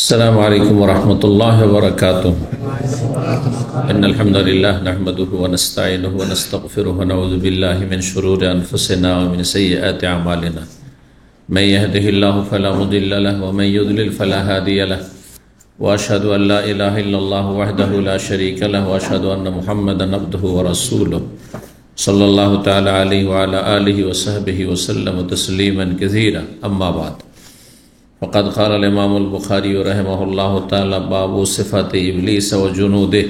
अस्सलामु अलैकुम वरहमतुल्लाहि वबरकातुह। इन्नल हम्दुलिल्लाह नहमदुहु व नस्तईनुहु व नस्तगफिरुहु व नऊज़ु बिल्लाहि मिन शुरूरि अनफुसिना व मिन सय्यिआति अमालिना। मन यहदिहिल्लाहु फला मुदिल्ल लहु व मन युद्लिल फला हादिय लहु व अशहदु अन ला इलाहा इल्लल्लाहु वहदहु ला शरीका लहु व अशहदु अन्न मुहम्मदन अब्दुहु व रसूलुहु सल्लल्लाहु तआला अलैहि व अला आलिहि व सहबिहि व सल्लम तस्लीमन कसीरा। अम्मा बाद फ़क़द क़ाल इमामुल बुख़ारी रहमहुल्लाहु तआला बाबु सिफ़ाति इब्लीस व जुनूदिही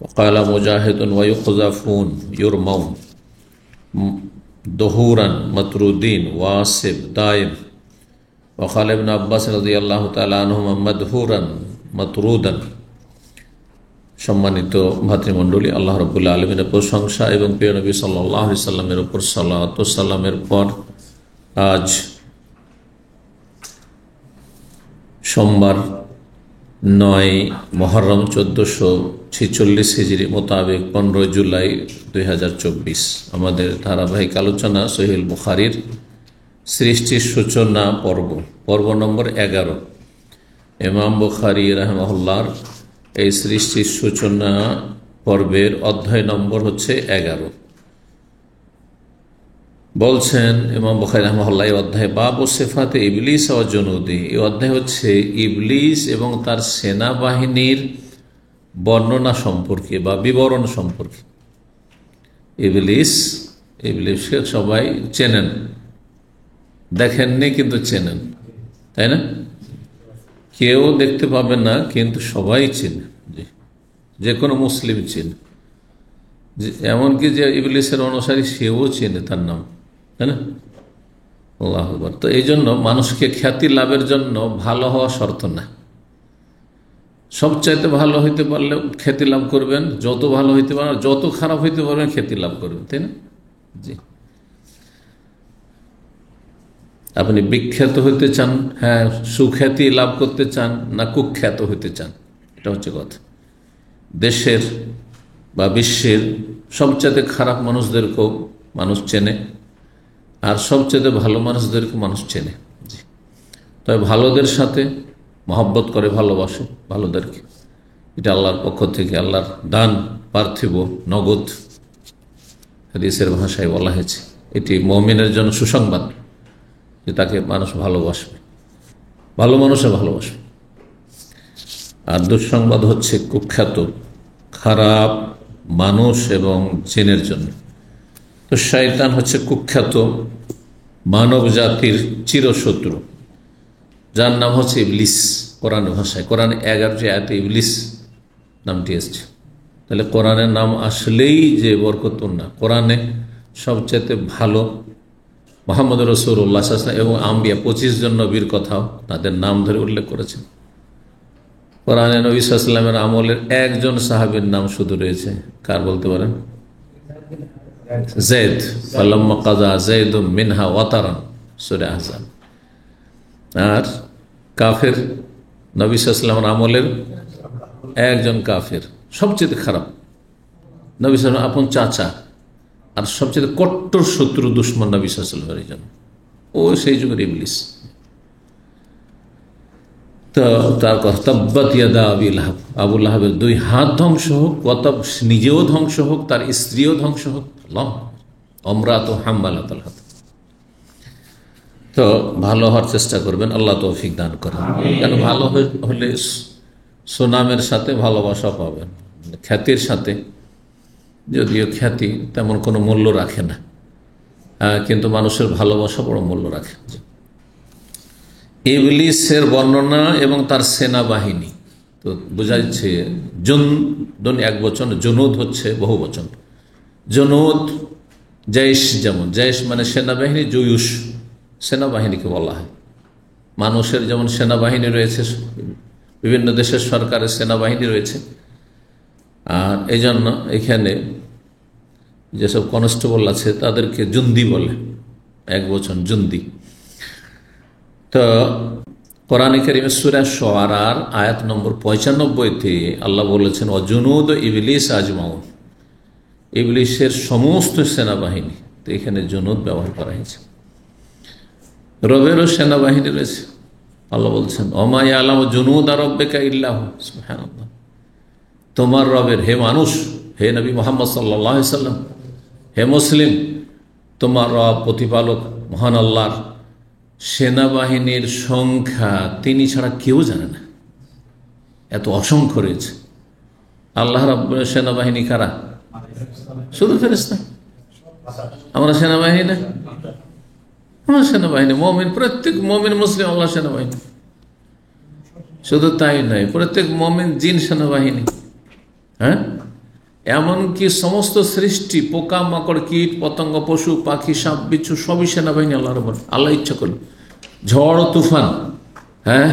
व क़ाल मुजाहिदुन व युक़ज़फ़ून युरमऊन दुहूरन मतरूदीन वासिब दाइम व क़ाल इब्न अब्बास रज़ियल्लाहु तआला अन्हुमा मदहूरन मतरूदन। सम्मानित भातृमंडলী, আল্লাহ রাব্বুল আলামিনের প্রশংসা এবং প্রিয় নবী সাল্লাল্লাহু আলাইহি সাল্লামের উপর সালাত ও সালামের পর আজ সোমবার 9 মুহররম 1446 হিজরি মোতাবেক 15 জুলাই 2024 আমাদের ধারাবাহিক আলোচনা সহিহ বুখারীর সৃষ্টির সূচনা পর্ব নম্বর 11। ইমাম বুখারী রাহিমাহুল্লাহর এই সৃষ্টির সূচনা পর্বের অধ্যায় নম্বর হচ্ছে 11। বলছেন ইমাম বুখারী রাহিমাহুল্লাহ এই অধ্যায় বাবু সিফাতে ইবলিস ও জুনুদিহি, এই অধ্যায় হচ্ছে ইবলিস এবং তার সেনাবাহিনীর বর্ণনা সম্পর্কে বা বিবরণ সম্পর্কে। ইবলিসকে সবাই চেনেন, দেখেননি কিন্তু চেনেন, তাই না? কেউ দেখতে পাবে না কিন্তু সবাই চেনে, যে কোনো মুসলিম চেনে, এমনকি যে ইবলিসের অনুসারী সেও চেনে তার নাম, তাই না? আল্লাহু আকবার। তো এই জন্য মানুষকে খ্যাতি লাভের জন্য ভালো হওয়া শর্ত না। সবচাইতে ভালো হইতে পারলে খ্যাতি লাভ করবেন, যত ভালো হইতে পারবেন, যত খারাপ হইতে পারবেন খ্যাতি লাভ করবেন, তাই না? জি, আপনি বিখ্যাত হইতে চান, হ্যাঁ, সুখ্যাতি লাভ করতে চান, না কুখ্যাত হইতে চান, এটা হচ্ছে কথা। দেশের বা বিশ্বের সবচেয়ে খারাপ মানুষদেরকেও মানুষ চেনে, আর সবচেয়ে ভালো মানুষদেরকে মানুষ চেনে। জি, তবে ভালোদের সাথে মহব্বত করে, ভালোবাসে ভালোদেরকে, এটা আল্লাহর পক্ষ থেকে, আল্লাহর দান, পার্থিব নগদ। হাদিসের ভাষায় বলা হয়েছে এটি মুমিনের জন্য সুসংবাদ যে তাকে মানুষ ভালোবাসবে, ভালো মানুষে ভালোবাসবে। আর দুঃসংবাদ হচ্ছে কুখ্যাত খারাপ মানুষ এবং জিনের জন্য। তো শয়তান হচ্ছে কুখ্যাত মানব জাতির চিরশত্রু, যার নাম হচ্ছে ইবলিস। কোরআন ভাষায়, কোরআন 11টি আয়াতে ইবলিস নামটি এসছে। তাহলে কোরআনের নাম আসলেই যে বরকতুন না, কোরআনে সবচেয়ে ভালো মুহাম্মদ রাসূলুল্লাহ সাল্লাল্লাহু আলাইহি ওয়াসাল্লাম এবং আম্বিয়া 25 জন নবীর কথাও তাদের নাম ধরে উল্লেখ করেছেন। কোরআনে নবী সাল্লাল্লাহু আলাইহি ওয়াসাল্লামের আমলের একজন সাহাবীর নাম শুধু রয়েছে, কার বলতে পারেন? যায়েদ, ফালাম্মা কাযা যায়েদুম মিনহা ওয়াতারান, সূরা আহজাব। আর কাফের, নবী সাল্লাল্লাহু আলাইহি ওয়াসাল্লামের আমলের একজন কাফের, সবচেয়ে খারাপ, নবী সাল্লাল্লাহু আলাইহি ওয়াসাল্লাম আপন চাচা, আর সবচেয়ে কট্টর শত্রু দুশ্মন নবী সাল্লাল্লাহু আলাইহি ওয়াসাল্লামের জন্য, ও সেই যুগের ইবলিস। তো তার কথা, তাব্বাত ইয়াদা আবি লাহাব, আবু লাহাবের 2 হাত ধ্বংস হোক, ওয়াতাব নিজেও ধ্বংস হোক, তার স্ত্রীও ধ্বংস হোক। আল্লাহ, আমরাতু হাম্মালাতুল হাতাব। তো ভালো হওয়ার চেষ্টা করবেন, আল্লাহ তৌফিক দান করেন। কেন ভালো হলে সুনামের সাথে ভালোবাসা পাবেন, খ্যাতির সাথে, যদিও খ্যাতি তেমন কোনো মূল্য রাখে না, কিন্তু মানুষের ভালোবাসা বড় মূল্য রাখে। ইবলিসের বর্ণনা এবং তার সেনাবাহিনী, তো বোঝা যাচ্ছে জুনদুন এক বচন, জুনুদ হচ্ছে বহু বচন। জুনুদ জৈশ, যেমন জৈশ মানে সেনাবাহিনী, জুয়ুশ সেনাবাহিনীকে বলা হয়। মানুষের যেমন সেনাবাহিনী রয়েছে, বিভিন্ন দেশের সরকারের সেনাবাহিনী রয়েছে, আর এই জন্য এখানে যেসব কনস্টেবল আছে তাদেরকে জুন্দি বলে, এক বচন জুন্দি। তো কোরআনে কারীমে সূরা শুআরার আয়াত নম্বর 95-তে আল্লাহ বলেছেন ওয়াজুনুদ ইবলিস আজমাউন, ইবলিসের সমস্ত সেনাবাহিনী। তো এখানে জুনুদ ব্যবহার করা হয়েছে। রবেরও সেনাবাহিনী রয়েছে, আল্লাহ বলছেন ওমা ইয়ালামু জুনুদা রাব্বিকা ইল্লাহু, সুবহানাল্লাহ। তোমার রবের, হে মানুষ, হে নবী মুহাম্মদ সাল্লাল্লাহু আলাইহি সাল্লাম, হে মুসলিম, তোমার রব প্রতিপালক মহান আল্লাহর সেনাবাহিনীর সংখ্যা তিনি ছাড়া কেউ জানে না। এত অসংখ্য রয়েছে। আল্লাহ রাব্বুল সেনাবাহিনী কারা? শুধু ফেরেশতা। আমরা সেনাবাহিনী না, আমরা সেনাবাহিনী মুমিন, প্রত্যেক মুমিন মুসলিম আল্লাহ সেনাবাহিনী। শুধু তাই নয়, প্রত্যেক মুমিন জিন সেনাবাহিনী। হ্যাঁ, এমনকি সমস্ত সৃষ্টি, পোকা মাকড়, কীট পতঙ্গ, পশু পাখি, সাপ বিচ্ছু সবই সেনাবাহিনী আল্লাহর উপর। আল্লাহ ইচ্ছা করল ঝড় তুফান, হ্যাঁ,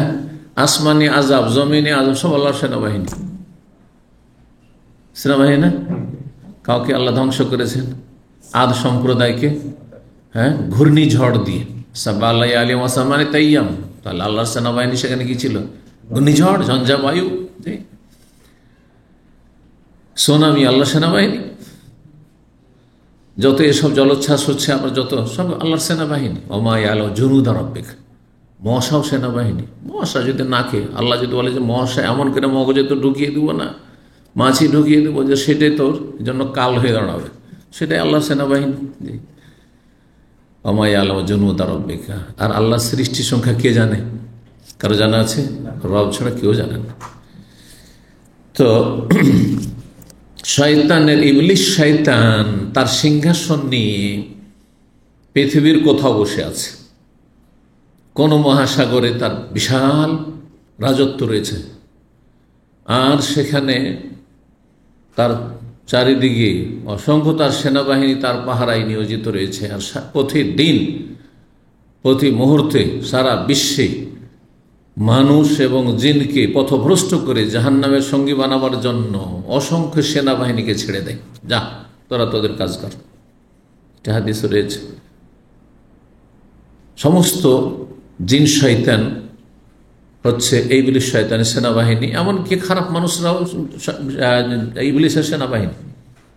আসমানি আজাব, জমিনে আজাব, সব আল্লাহর সেনাবাহিনী। সেনাবাহিনী না? কাউকে আল্লাহ ধ্বংস করেছেন, আদ সম্প্রদায়কে, হ্যাঁ, ঘূর্ণিঝড় দিয়ে। সাব্বাহ আলী ওয়াসামানি তাইয়াম, তাহলে আল্লাহর সেনাবাহিনী সেখানে কি ছিল? ঘূর্ণিঝড়, ঝঞ্ঝা বায়ু, সোনামি, আল্লাহ সেনাবাহিনী। যত এসব জলোচ্ছ্বাস হচ্ছে, আমরা যত সব আল্লাহর সেনাবাহিনী। ওমা ইয়ালামু জুনুদা রাব্বিকা, মহাশাও সেনাবাহিনী। মহাশা যদি নাকে, আল্লাহ যদি বলে যে মহাশা এমন করে মগজে তো ঢুকিয়ে দেবো না, মাছি ঢুকিয়ে দেবো যে সেটাই তোর জন্য কাল হয়ে দাঁড়াবে, সেটাই আল্লাহর সেনাবাহিনী। ওমা ইয়ালামু জুনুদা রাব্বিকা। আর আল্লাহর সৃষ্টির সংখ্যা কে জানে? কারো জানা আছে? রব ছাড়া কেউ জানে না। তো শয়তানের, ইবলিস শয়তান তার সিংহাসন নিয়ে পৃথিবীর কোথাও বসে আছে। কোন মহাসাগরে তার বিশাল রাজত্ব রয়েছে, আর সেখানে তার চারিদিকে অসংখ্য তার সেনাবাহিনী তার পাহারায় নিয়োজিত রয়েছে। আর প্রতিদিন, প্রতি মুহূর্তে সারা বিশ্বে মানুষ এবং জিনকে পথভ্রষ্ট করে জাহান্নামের সঙ্গী বানাবার জন্য অসংখ্য সেনাবাহিনীকে ছেড়ে দেয়, যা তোরা তোদের কাজ কর। এটা হাদিসে রয়েছে। সমস্ত জিন শয়তান হচ্ছে ইবলিস শয়তানের সেনাবাহিনী। এমনকি খারাপ মানুষরাও ইবলিসের সেনাবাহিনী,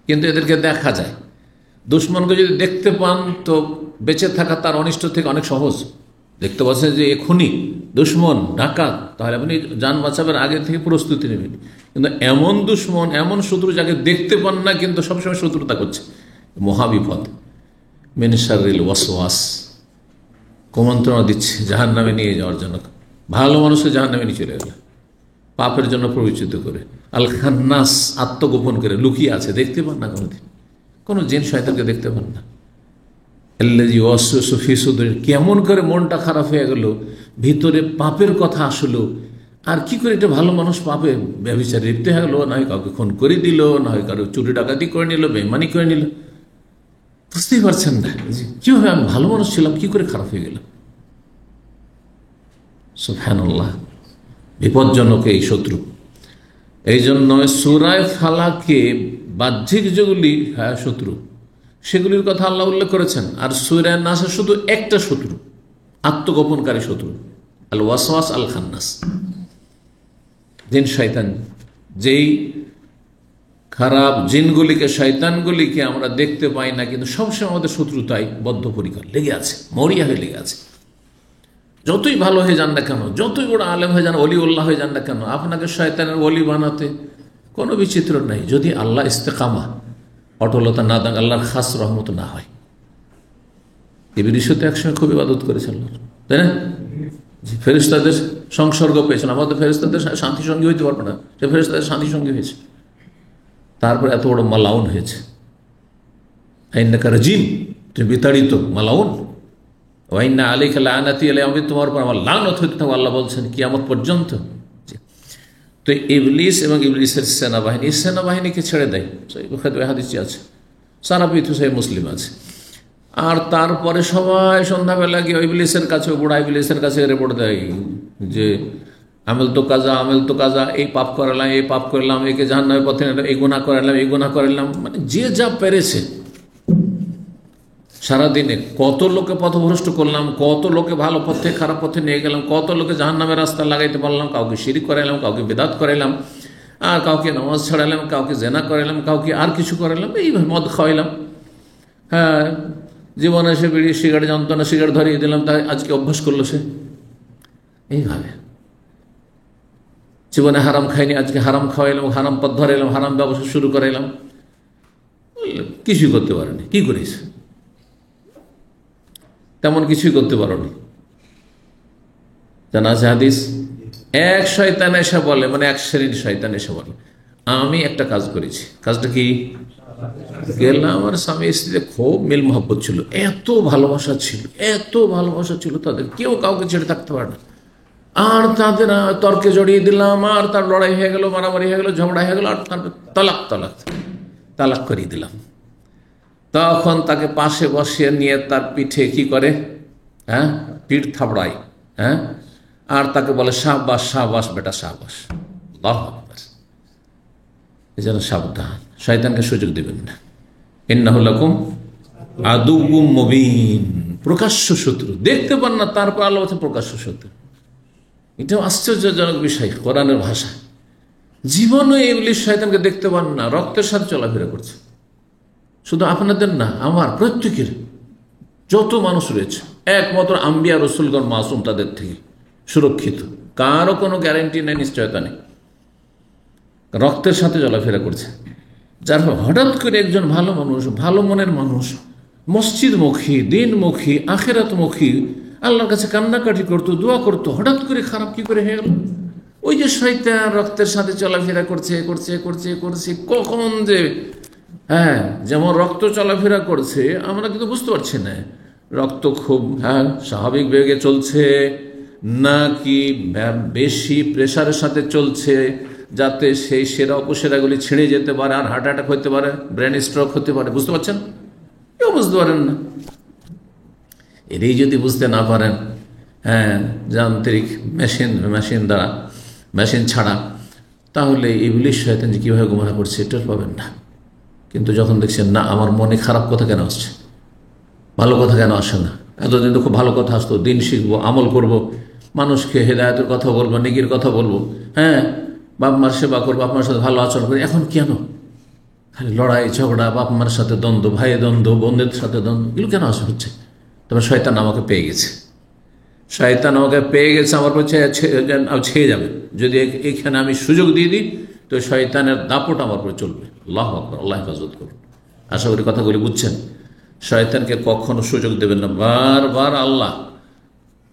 কিন্তু এদেরকে দেখা যায়। দুশ্মনকে যদি দেখতে পান তো বেঁচে থাকা তার অনিষ্ট থেকে অনেক সহজ। দেখতে পাচ্ছেন যে এখনই দুশ্মন, ডাকাত, তাহলে আপনি যান বাঁচাবার আগে থেকে প্রস্তুতি নেবেন। কিন্তু এমন দুশ্মন, এমন শত্রু যাকে দেখতে পান না কিন্তু সবসময় শত্রুতা করছে, মহাবিপদ। মিন শাররিল ওয়াসওয়াস, কুমন্ত্রণা দিচ্ছে জাহান্নামে নিয়ে যাওয়ার জন্য। ভালো মানুষকে জাহান্নামে নিয়ে চলে গেল, পাপের জন্য প্ররোচিত করে। আল খান্নাস, আত্মগোপন করে লুকিয়ে আছে, দেখতে পান না কোনোদিন, কোনো জিন শয়তানকে দেখতে পান না। কেমন করে মনটা খারাপ হয়ে গেল, ভিতরে পাপের কথা আসলো, আর কি করে এটা ভালো মানুষ পাপে ব্যভিচারে লিপ্ত হয়ে গেল, না হয় কাউকে খুন করে দিল, না হয় কারো চুরি ডাকাতি করে নিল, বেইমানি করে নিল। বুঝতেই পারছেন না কিভাবে আমি ভালো মানুষ ছিলাম, কি করে খারাপ হয়ে গেল। সুবহানাল্লাহ, বিপজ্জনক এই শত্রু। এই জন্য সূরা ফালাকে বাহ্যিক যেগুলি শত্রু, সেগুলির কথা আল্লাহ উল্লেখ করেছেন। আর সূরা নাসে শুধু একটা শত্রু, আত্মগোপনকারী শত্রু, আল ওয়াসওয়াস আল খান্নাস, জিন শয়তান। যেই খারাপ জিনগুলিকে, শয়তানগুলিকে আমরা দেখতে পাই না, কিন্তু সবসময় আমাদের শত্রুতায় বদ্ধপরিকর লেগে আছে, মরিয়া হয়ে লেগে আছে। যতই ভালো হয়ে যান না কেন, যতই বড় আলেম হয়ে যান, ওলিউল্লাহ হয়ে যান না কেন, আপনাকে শয়তানের ওলি বানাতে কোনো বিচিত্র নাই, যদি আল্লাহ ইস্তেকামা, অটলতা না দেন, আল্লাহর খাস রহমত না হয়। ইবলীসও তো একসময় খুব ইবাদত করেছে আল্লাহর, তাই না? ফেরেশতাদের সংসর্গ পেয়েছেন। আমাদের ফেরেশতাদের শান্তি সঙ্গী হইতে পারবে না, সে ফেরেশতাদের শান্তি সঙ্গী হয়েছে, তারপর এত বড় মালাউন হয়েছে। আইন্নাকা রাজিম, তুমি বিতাড়িত, মালাউন। ওয়াইন্না আলাইকা লাআনাতি ইলা ইয়াউমিদ, তোমার উপর আমার লানত হতে থাকবে, আল্লাহ বলছেন কিয়ামত পর্যন্ত। তো ইবলিস এবং ইবলিসের সেনাবাহিনী, এই সেনাবাহিনীকে ছেড়ে দেয়। বুখারী হাদিস আছে, সারা পৃথিবী মুসলিম আছে। আর তারপরে সবাই সন্ধ্যাবেলা গিয়ে ইবলিসের কাছে, বুড়া ইবলিসের কাছে রিপোর্ট দেয় যে আমেল তো কাজা, আমেল তো কাজা, এই পাপ করালাম, এই পাপ করলাম, একে জাহান্নামের পথে নিলাম, এই গুনাহ করালাম, এই গুনাহ করালাম। মানে যে যা পেরেছে সারাদিনে, কত লোকে পথভ্রষ্ট করলাম, কত লোকে ভালো পথে খারাপ পথে নিয়ে গেলাম, কত লোকে জাহান্নামের রাস্তা লাগাইতে পারলাম, কাউকে শিরিক করাইলাম, কাউকে বিদআত করাইলাম, আর কাউকে নামাজ ছাড়াইলাম, কাউকে জেনা করাইলাম, কাউকে আর কিছু করাইলাম, এইভাবে মদ খাওয়াইলাম। হ্যাঁ, জীবনে সে বিড়ি সিগারেট জানতো না, সিগারেট ধরিয়ে দিলাম, তাই আজকে অভ্যাস করলো সে। এইভাবে জীবনে হারাম খাইনি, আজকে হারাম খাওয়াইলাম, হারাম পথ ধরাইলাম, হারাম ব্যবসা শুরু করাইলাম, কিছুই করতে পারেনি। কি করিস? তেমন কিছুই করতে পারোনি। জানা আছে হাদিস, এক শয়তান এসে বলে, মানে এক শ্রেণীর শয়তান এসে বলে, আমি একটা কাজ করেছি। কাজটা কি? গেলাম, আমার স্বামী স্ত্রীতে খুব মিল মহব্বত ছিল, এত ভালোবাসা ছিল, এত ভালোবাসা ছিল তাদের, কেউ কাউকে ছেড়ে থাকতে পারে না। আর তাদের তর্কে জড়িয়ে দিলাম, আর তার লড়াই হয়ে গেল, মারামারি হয়ে গেল, ঝগড়া হয়ে গেল, আর তারপর তালাক তালাক তালাক করিয়ে দিলাম। তখন তাকে পাশে বসিয়ে নিয়ে তার পিঠে কি করে, হ্যাঁ, পিঠ থাবড়ায়, হ্যাঁ, আর তাকে বলে শাহবাস শাহবাস বেটা শাহবাস। আল্লাহু আকবার। এই জন্য সাবধান, শয়তানকে সুযোগ দিবেন না। ইন্নাহু লাকুম আদুউম মুবিন, প্রকাশ্য শত্রু, দেখতে পান না, তারপর আল্লাহ বলছে প্রকাশ্য শত্রু। এটাও আশ্চর্যজনক বিষয় কোরআনের ভাষা। জীবনে ইবলিস শয়তানকে দেখতে পান না, রক্তের সাথে চলাফেরা করছে। শুধু আপনাদের না, আমার প্রত্যেকের, যত মানুষ রয়েছে, একমাত্র আম্বিয়া রসুলগণ মাসুম, তাদের থেকে সুরক্ষিত, কারও কোনো গ্যারান্টি নেই, নিশ্চয়তা নেই, রক্তের সাথে চলাফেরা করছে। যার হঠাৎ করে একজন ভালো মানুষ, ভালো মনের মানুষ, মসজিদমুখী, দিনমুখী, আখেরাতমুখী, আল্লাহর কাছে কান্নাকাটি করতো, দোয়া করতো, হঠাৎ করে খারাপ কি করে হয়ে গেল? ওই যে শয়তান রক্তের সাথে চলাফেরা করছে করছে করছে করছে, কখন যে, হ্যাঁ, যেমন রক্ত চলাফেরা করছে, আমরা কিন্তু বুঝতে পারছি না রক্ত খুব, হ্যাঁ, স্বাভাবিক বেগে চলছে নাকি বেশি প্রেশারের সাথে চলছে, যাতে সেই সেরা উপসেরাগুলি ছিঁড়ে যেতে পারে, আর হার্ট অ্যাটাক হতে পারে, ব্রেন স্ট্রোক হতে পারে। বুঝতে পারছেন? কেউ বুঝতে পারেন না। এরই যদি বুঝতে না পারেন, হ্যাঁ, যান্ত্রিক মেশিন দ্বারা, মেশিন ছাড়া, তাহলে ইবলিস শয়তান যে কীভাবে গোমরা করছে এটা পাবেন না। কিন্তু যখন দেখছেন না, আমার মনে খারাপ কথা কেন আসছে, ভালো কথা কেন আসে না, এতদিন তো খুব ভালো কথা আসতো, দিন শিখবো, আমল করব, মানুষকে হেদায়েতের কথা বলবো, নেকির কথা বলবো, হ্যাঁ, বাপ মার সেবা করবো, বাপ মার সাথে ভালো আচরণ করি, এখন কেন খালি লড়াই ঝগড়া, বাপ মার সাথে দ্বন্দ্ব, ভাইয়ের দ্বন্দ্ব, বোনদের সাথে দ্বন্দ্ব, এগুলো কেন আসা হচ্ছে? তবে শয়তান আমাকে পেয়ে গেছে, শয়তান আমাকে পেয়ে গেছে, আমার পর ছেয়ে যাবে। যদি এখানে আমি সুযোগ দিয়ে দিই, তো শয়তানের দাপট আমার পরে চলবে। আল্লাহু আকবার, আল্লাহ হেফাজত করুন। আশা করি কথাগুলি বুঝছেন। শয়তানকে কখনো সুযোগ দেবেন না, বারবার আল্লাহ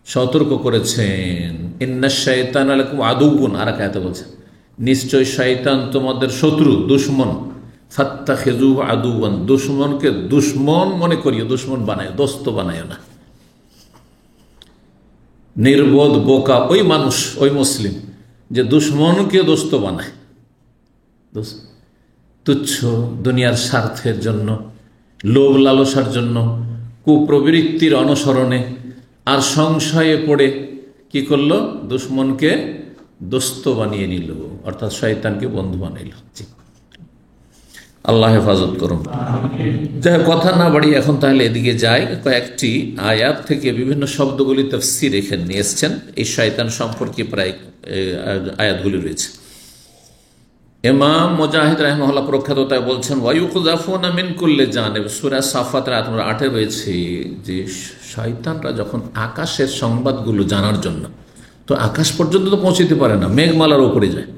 সতর্ক করেছেন। ইন্নাশ শাইতানা লাকুম আদুউন, আর এক আয়াতে বলছেন, নিশ্চয় শয়তান তোমাদের শত্রু, দুশমন। ফাত্তাখিযুহু আদুওয়ান, দুশমনকে দুশমন মনে করিও, দুশমন বানায়, দোস্ত বানায় না। নির্বোধ বোকা ওই মানুষ, ওই মুসলিম যে দুশমনকে দোস্ত বানায়, তুচ্ছ দুনিয়ার স্বার্থের জন্য, লোভ লালসার জন্য, কুপ্রবৃত্তির অনুসরণে, আর সংশয়ে পড়ে কি করলো? দুশমনকে দোস্ত বানিয়ে নিল, অর্থাৎ শয়তানকে বন্ধু বানাইল। আল্লাহ হেফাজত করুন। যাই কথা না বাড়ি, এখন তাহলে এদিকে যাই। কয়েকটি আয়াত থেকে বিভিন্ন শব্দগুলি তাফসীর এখানে নিয়ে এসছেন। এই শয়তান সম্পর্কে প্রায় আয়াতগুলি রয়েছে। ইমাম মুজাহিদ রাহিমাহুল্লাহ প্রখ্যাত তাই বলছেন, ওয়ায়ুকযাফুনা মিন কুল্লি জানিব, সূরা সাফাত আয়াত নম্বর 8 রয়েছে যে শয়তানরা যখন আকাশের সংবাদগুলো জানার জন্য, তো আকাশ পর্যন্ত তো পৌঁছতে পারে না, মেঘমালার উপরে যায়,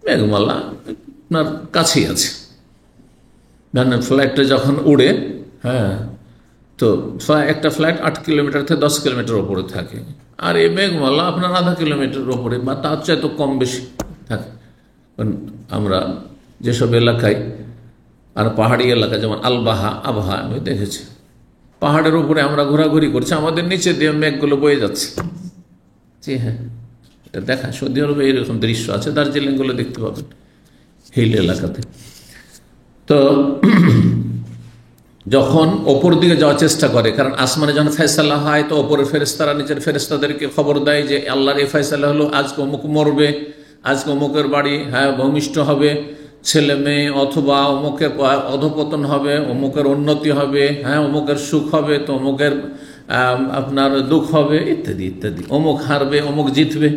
মেঘমালা আপনার কাছেই আছে, ফ্লাইটটা যখন উড়ে, হ্যাঁ, তো একটা ফ্লাইট 8 কিলোমিটার থেকে 10 কিলোমিটার ওপরে থাকে, আর এই মেঘমালা আপনার আধা কিলোমিটার ওপরে বা তার চেয়ে তো কম বেশি থাকে। আমরা যেসব এলাকায়, আর পাহাড়ি এলাকা যেমন আলবাহা, আবহা, আমি দেখেছি পাহাড়ের উপরে আমরা ঘোরাঘুরি করছি, আমাদের নিচে দিয়ে মেঘগুলো বয়ে যাচ্ছে। জি হ্যাঁ, এটা দেখা, সৌদি আরবে এইরকম দৃশ্য আছে, দার্জিলিংগুলো দেখতে পাবেন হিল এলাকাতে। তো যখন ওপর দিকে যাওয়ার চেষ্টা করে, কারণ আসমানে যখন ফয়সালা হয়, তো ওপরের ফেরেশতারা নিজের ফেরেশতাদেরকে খবর দেয় যে আল্লাহর এই ফয়সালা হলো, আজকে অমুক মরবে, আজকে অমুকের বাড়ি, হ্যাঁ, ভূমিষ্ঠ হবে, ছেলে মেয়ে, অথবা অমুকের অধপতন হবে, অমুকের উন্নতি হবে, হ্যাঁ, অমুকের সুখ হবে, তো অমুকের আপনার দুঃখ হবে, ইত্যাদি ইত্যাদি, অমুক হারবে, অমুক জিতবে।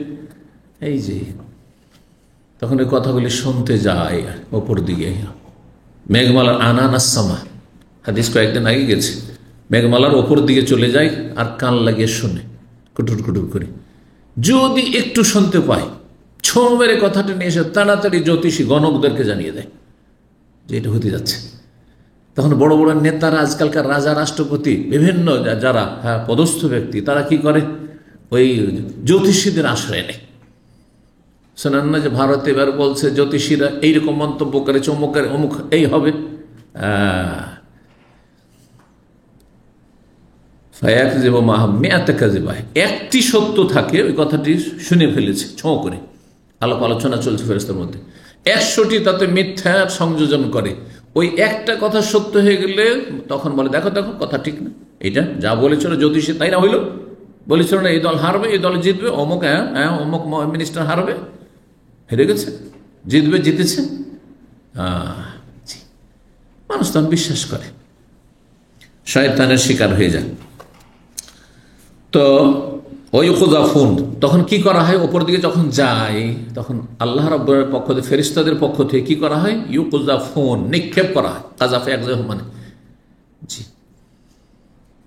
এই যে তখন এই কথাগুলি শুনতে যায় ওপর দিকে, মেঘমালার আনানাসমা, হাদিস কয়েকদিন আগে গেছে, মেঘমালার ওপর দিকে চলে যায় আর কান লাগিয়ে শোনে কুটুর কুটুর করে। যদি একটু শুনতে পায়, ছো মেরে কথাটা নিয়ে এসে তাড়াতাড়ি জ্যোতিষী গণকদেরকে জানিয়ে দেয় যে এটা হতে যাচ্ছে। তখন বড় বড় নেতারা, আজকালকার রাজা, রাষ্ট্রপতি, বিভিন্ন যারা পদস্থ ব্যক্তি, তারা কি করে, ওই জ্যোতিষীদের আশ্রয় নেয়। শোনেন না যে ভারতে এবার বলছে জ্যোতিষীরা এইরকম মন্তব্য করে, চমকের অমুক এই হবে। একটি সত্য থাকে, ওই কথাটি শুনে ফেলেছে ছো করে, আলাপ আলোচনা চলছে ফেরেশতার মধ্যে, 100টি তাতে মিথ্যার সংযোজন করে। ওই একটা কথা সত্য হয়ে গেলে তখন বলে দেখো দেখো কথা ঠিক না, এটা যা বলেছিল জ্যোতিষী তাই না হইল, বলেছিল না এই দল হারবে, এই দল জিতবে, অমুক অমুক মিনিস্টার হারবে, হেরে গেছে, জিতবে, জিতেছে। মানুষ তখন বিশ্বাস করে, শয়তানের শিকার হয়ে যায়। তো ওই খুজাফুন, তখন কি করা হয়, ওপর দিকে যখন যায় তখন আল্লাহ রাব্বুল পক্ষ থেকে, ফেরেশতাদের পক্ষ থেকে কি করা হয়, ইউকুজাফুন, নিক্ষেপ করা হয়। কাজাফে এক মানে জি,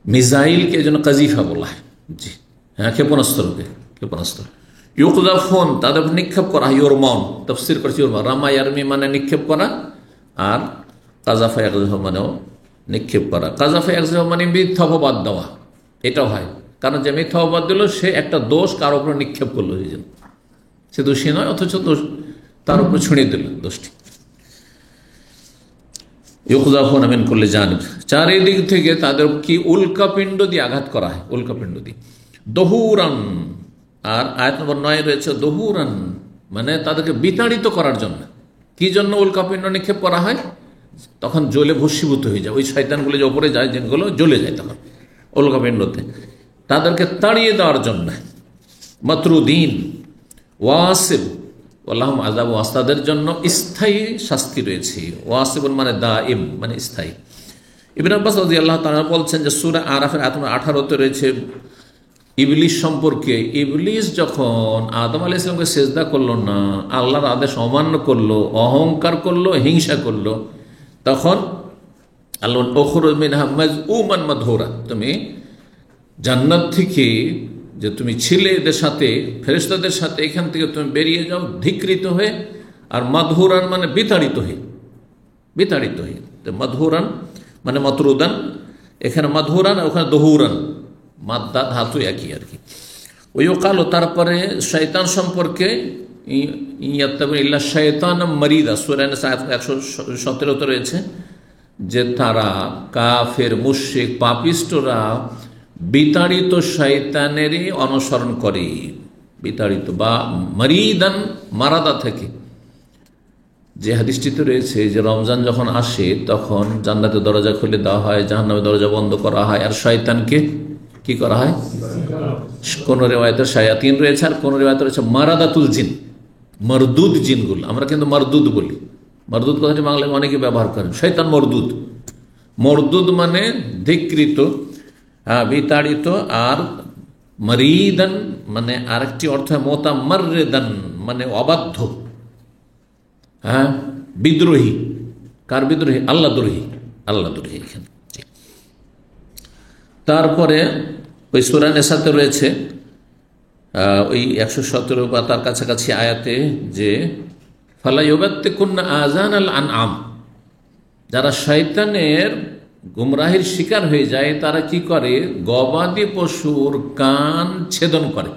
মিসাইলকে এই জন্য কাজিফা বলা হয়। জি হ্যাঁ, ক্ষেপণাস্ত্রকে, ক্ষেপণাস্ত্র। ইউকুজাফুন, তাদের নিক্ষেপ করা হয়। ইউরমন, তাফসীর করেছে ইউরমন, রামা ইয়ারমি মানে নিক্ষেপ করা, আর কাজাফা এক মানেও নিক্ষেপ করা। কাজাফা এক মানে মিথ্যা অপবাদ দেওয়া, এটাও হয়। কারণ যে মিথ্যা অপবাদ দিল সে একটা দোষ কার উপরে নিক্ষেপ করলো, এই জন্য সে দোষী নয়, অথচ দোষ তার উপরে ছড়িয়ে দিল দোষটি। ইউকুজাফুন আমিন করলে জানিব, চারিদিক থেকে তাদের কি উল্কাপিণ্ড দিয়ে আঘাত করা হয়, উল্কাপিণ্ড দিয়ে। দহুরান, আর আয়াত নম্বর 9 রয়েছে দহুরান, মানে তাদেরকে বিতাড়িত করার জন্য। কি জন্য উল্কাপিণ্ড নিক্ষেপ করা হয়? তখন জ্বলে ভস্মীভূত হয়ে যায়, ওই শয়তানগুলো যে ওপরে যায়, যেগুলো জ্বলে যায় তখন উল্কাপিণ্ডতে, তাদেরকে তাড়িয়ে দেওয়ার জন্য। মাতরুদ্দিন, ওয়াসিব, আল্লাহ আযাব, ওয়াস্তাদের জন্য স্থায়ী শাস্তি রয়েছে। ওয়াসিব মানে দাইম, মানে স্থায়ী। ইবনে আব্বাস রাদিয়াল্লাহু তাআলা বলছেন যে সূরা আরাফের আয়াত 18-তে রয়েছে ইবলিস সম্পর্কে। ইবলিস যখন আদম আলাইহিস সালামকে সিজদা করলো না, আল্লাহর আদেশ অমান্য করলো, অহংকার করলো, হিংসা করলো, তখন আল্লাহ উখরুজ মিনহা মাযউমান মাদহুরা, তুমি জান্নাত থেকে যে তুমি ছিলে এদের সাথে, ফেরেশতাদের সাথে, এখান থেকে তুমি বেরিয়ে যাও ধিক্কৃত হয়ে। আর মাদহুরান মানে বিতাড়িত হয়ে, বিতাড়িত হয়ে। তো মাদহুরান মানে মাতরুদান, এখানে মাদহুরান, ওখানে দহুরান, মাদ্দা ধাতু একই আর কি। ওই কালো, তারপরে শয়তান সম্পর্কে ইল্লা শয়তান মারিদা, সূরা নিসা 117-তে রয়েছে যে তারা কাফের, মুশরিক, পাপিষ্টরা বিতাড়িত শয়তানেরই অনুসরণ করে। বিতাড়িত বা মারিদান, মারাদা থেকে। যে হাদিসটিতে রয়েছে যে রমজান যখন আসে তখন জান্নাতের দরজা খুলে দেওয়া হয়, জাহান্নামের দরজা বন্ধ করা হয়, আর শয়তানকে কি করা হয়? কোন রিওয়ায়াতে শায়াতিন রয়েছে, আর কোন রিওয়ায়াতে রয়েছে মারাদাতুল জিন, মরদুদ জিনগুলো। আমরা কিন্তু মরদুদ বলি, মরদুদ কথাটি বাংলায় অনেকে ব্যবহার করেন। শয়তান মরদুদ, মরদুদ মানে ধিক্কৃত, বিতাড়িত। আর মরিদান মানে আরেকটি অর্থ মোতামাররিদান, মানে অবাধ্য, বিদ্রোহী। কার বিদ্রোহী? আল্লাহ দ্রোহী, আল্লাহ দ্রোহী এখানে। তারপরে ওই সূরা নিসাতে রয়েছে ওই 117 বা তার কাছাকাছি আয়াতে যে ফালা ইউবাত্তিকুন্না আযানাল আনআম, যারা শয়তানের গুমরাহির শিকার হয়ে যায় তারা কি করে? গবাদি পশুর কান ছেদন করে।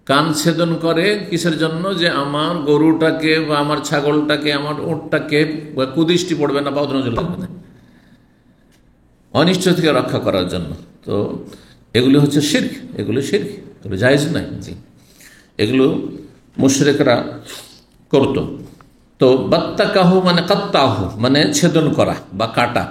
কান ছেদন করে কিসের জন্য? যে আমার গরুটাকে বা আমার ছাগলটাকে, আমার উটটাকে কুদৃষ্টি পড়বে না বা নজর লাগবে না, অনিষ্ট থেকে রক্ষা করার জন্য। তো এগুলো হচ্ছে শিরক, এগুলো শিরক, এগুলো জায়েজ নাই। জি, এগুলো মুশরিকরা করত। তো বাত্তাকাহু মানে কাত্তাহু মানে ছেদন করা বা কাটা।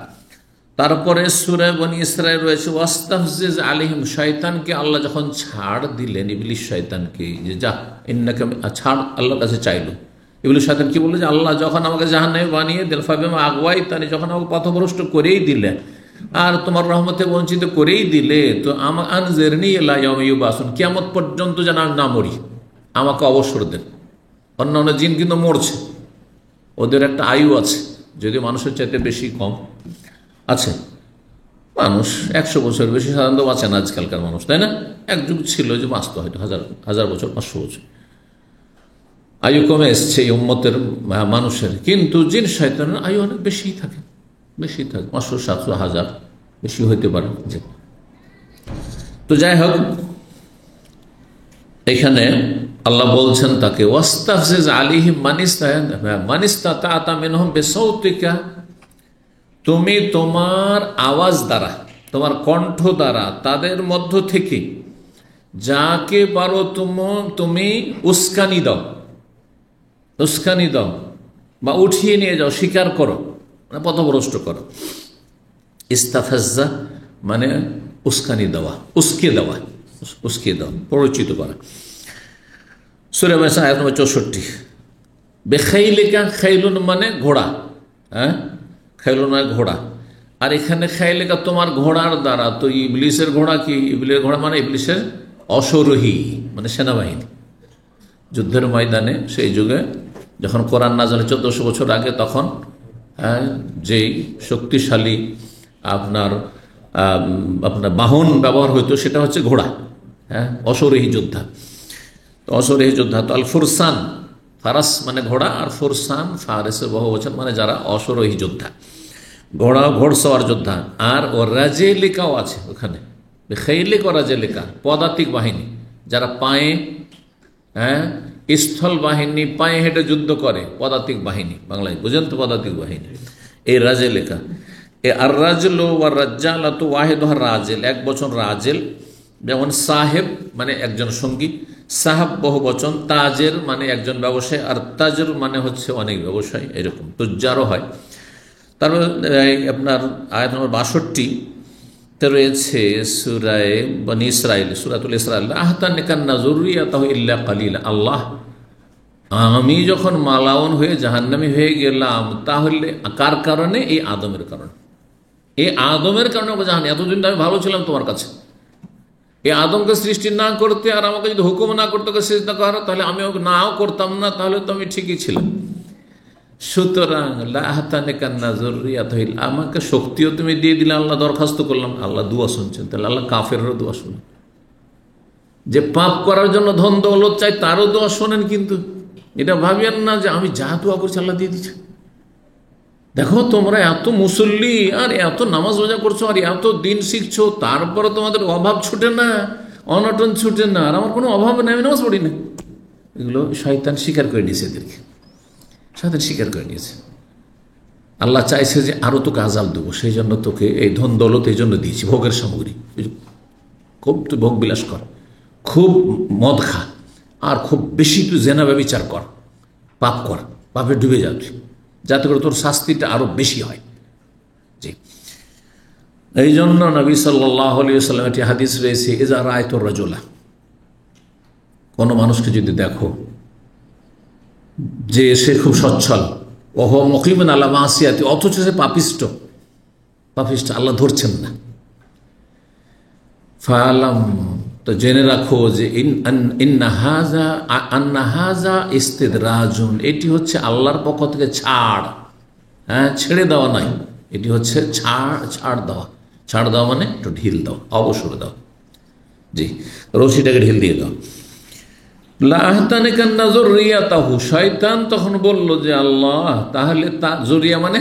তারপরে সূরা বনী ইসরাঈল রয়েছে ওয়াস্তাফজিজ আলাইহিম, শয়তানকে আল্লাহ যখন ছাড় দিলেন, ইবলিস শয়তানকে যে যা ইন্নাকা ছাড় আল্লাহর কাছে চাইল। ইবলিস শয়তান কি বললো? যে আল্লাহ যখন আমাকে জাহান্নামে বানিয়ে দিল, ফাবিমা আগওয়াইতানি, যখন আমাকে পথভ্রষ্ট করেই দিলে আর তোমার রহমতে বঞ্চিত করেই দিলে, তো আমাকে আনজিরনি ইলা ইয়াউমি ইউবাসুন, কিয়ামত পর্যন্ত যেন আমি না মরি, আমাকে অবসর দেন। অন্যান্য জিন কিন্তু মরছে, ওদের একটা আয়ু আছে, যদিও মানুষের চাইতে বেশি কম আছে। মানুষ 100 বছর বেশি সাধারণত বাঁচে না আজকালকার মানুষ, তাই না? এক যুগ ছিল যে বাঁচত হয়তো হাজার বছর, 500 বছর আয়ু কমে এসছে এই উম্মতের মানুষের। কিন্তু জিন শয়তানের আয়ু অনেক বেশি থাকে, 500, 700, 1000 বেশি হইতে পারে। তো যাই হোক, এখানে আল্লাহ বলছেন তাকে ওয়াস্তাফজিজ আলাইহিম মানিস্তাতা মিনহুম বিসাউতিকা, তুমি তোমার আওয়াজ দ্বারা, তোমার কণ্ঠ দ্বারা তাদের মধ্য থেকে যাকে পারো তুমি উস্কানি দাও বা উঠিয়ে নিয়ে যাও, স্বীকার করো, মানে পথভ্রষ্ট করো। ইস্তাফাজ্জা মানে উস্কানি দেওয়া, উস্কে দেওয়া, পরিচিত করা। সূরা মাসা আয়াত নম্বর 64। বেখাইলিকা, খাইলুন মানে ঘোড়া, হ্যাঁ, খাইলুন মানে ঘোড়া। আর এখানে খাইলিকা তোমার ঘোড়ার দ্বারা, তো ইবলিসের ঘোড়া কি? ইবলিসের ঘোড়া মানে ইবলিসের অশ্বারোহী, মানে সেনাবাহিনী। যুদ্ধের ময়দানে সেই যুগে যখন কোরআন নাযিল 1400 বছর আগে, তখন যেই শক্তিশালী আপনার বাহন ব্যবহার হইতো সেটা হচ্ছে ঘোড়া, হ্যাঁ, অশ্বারোহী যোদ্ধা। তো অশ্বারোহী যোদ্ধা তো আল ফুরসান, ফারাস মানে ঘোড়া, আর ফুরসান ফারেসের বহুবচন, মানে যারা অশ্বারোহী যোদ্ধা, ঘোড়সওয়ার যোদ্ধা। আর ও রাজেলিকাও আছে ওখানে, খেইলিক ও রাজেলিকা পদাতিক বাহিনী, যারা পায়ে, হ্যাঁ, স্থল বাহিনী পায়ে হেঁটে যুদ্ধ করে, পদাতিক বাহিনী, বাংলায় বুঝেন তো, পদাতিক বাহিনী, এই রাজেলিকা। আর রাজল ওয়া রাজ্জালাতু ওয়াহিদুহা রাজেল, এক বচন রাজেল, যেমন সাহেব মানে একজন সঙ্গী, সাহাব বহু বচন, তাজের মানে একজন ব্যবসায়ী, আর তাজর মানে হচ্ছে অনেক ব্যবসায়ী, এরকম তুজ্জারও হয়। তারপর আপনার আয়াত নম্বর 62 তে রয়েছে সূরায়ে বনী ইসরাইল, সূরাতুল ইসরাইল, আহতানিকান্না যুররিয়াতাহু ইল্লা কালিলা। আল্লাহ, আমি যখন মালাউন হয়ে জাহান্নামী হয়ে গেলাম, তাহলে কার কারণে? এই আদমের কারণে। এই আদমের কারণে জাহান, এতদিন তো আমি ভালো ছিলাম তোমার কাছে। এই আদমকে সৃষ্টি না করতে আর আমাকে যদি হুকুম না করতে সিজদা করা, তাহলে আমি ওকে নাও করতাম না, তাহলে তো আমি ঠিকই ছিলাম। সুতরাং আমাকে শক্তিও তুমি দিয়ে দিলে, আল্লাহ দরখাস্ত করলাম, আল্লাহ দুয়া শুনছেন, তাহলে আল্লাহ কাফেরও দোয়া শুনেন, যে পাপ করার জন্য ধন দৌলত চাই তারও দোয়া শোনেন। কিন্তু এটা ভাবিয়েন না যে আমি যা দোয়া করছি আল্লাহ দিয়ে দিচ্ছে। দেখো, তোমরা এত মুসল্লি আর এত নামাজ রোজা করছো আর এত দিন শিখছো, তারপরে তোমাদের অভাব ছুটে না, অনটন ছুটে না, আর আমার কোনো অভাব নেই, আমি নামাজ পড়ি না। এগুলো শয়তান স্বীকার করে নিয়েছে, এদেরকে শয়তান স্বীকার করে নিয়েছে। আল্লাহ চাইছে যে আরও তোকে আযাব দেবো, সেই জন্য তোকে এই ধন দৌলত এই জন্য দিয়েছি, ভোগের সামগ্রী, খুব তুই ভোগ বিলাস কর, খুব মদ খা, আর খুব বেশি তুই জেনা ব্যভিচার কর, পাপ কর, পাপে ডুবে যা তুই, যাতে করে তোর শাস্তিটা আরো বেশি হয়। জি, এই জন্য নবী সাল্লাল্লাহু আলাইহি ওয়াসাল্লাম একটি হাদিস রয়েছে, ইযা রাআইতুর রাজুলা, কোনো মানুষকে যদি দেখো যে সে খুব সচ্ছল, ওহো মুকিমুন আলা মাসিয়াতি, অথচ সে পাপিষ্ট, আল্লাহ ধরছেন না, ফালাম, তো জেনে রাখো যে ইন্না হাযা ইস্তিদরাজুন, এটি হচ্ছে আল্লাহর পক্ষ থেকে ছাড়, হ্যাঁ, ছেড়ে দেওয়া নাই, এটি হচ্ছে ছাড় দেওয়া মানে একটু ঢিল দাও, অবসর দাও। জি, রশিটাকে ঢিল দিয়ে দাও। লাহতানিকান্না যুররিয়াতাহু, শয়তান তখন বলল যে আল্লাহ, তাহলে যুরিয়া মানে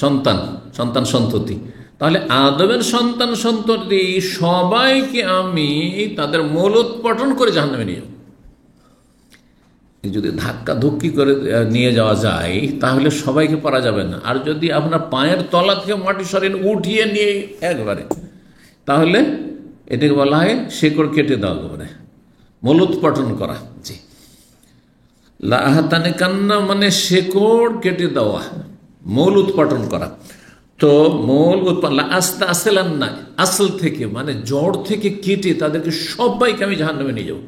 সন্তান সন্ততি, তাহলে আদমের সন্তান সন্ততি সবাইকে আমি তাদের মূলোৎপাটন করে জাহান্নামে নিয়ে যাব। যদি ধাক্কা ধুক্কি করে নিয়ে যাওয়া যায় তাহলে সবাইকে পারা যাবে না, আর যদি আপনার পায়ের তলা থেকে মাটি সরিয়ে উঠিয়ে নিয়ে একবারে, তাহলে এটাকে বলা হয় শেকড় কেটে দেওয়া যাবে, মূলোৎপাটন করা। জি, লাহাতানে কান্না মানে শেকড় কেটে দেওয়া, মূল উৎপাটন করা। তো মূল উৎপাদন আস্তে আসলাম না, আসল থেকে মানে জড় থেকে কেটে তাদেরকে সবাইকে আমি জাহান্নামে নিয়ে যাব।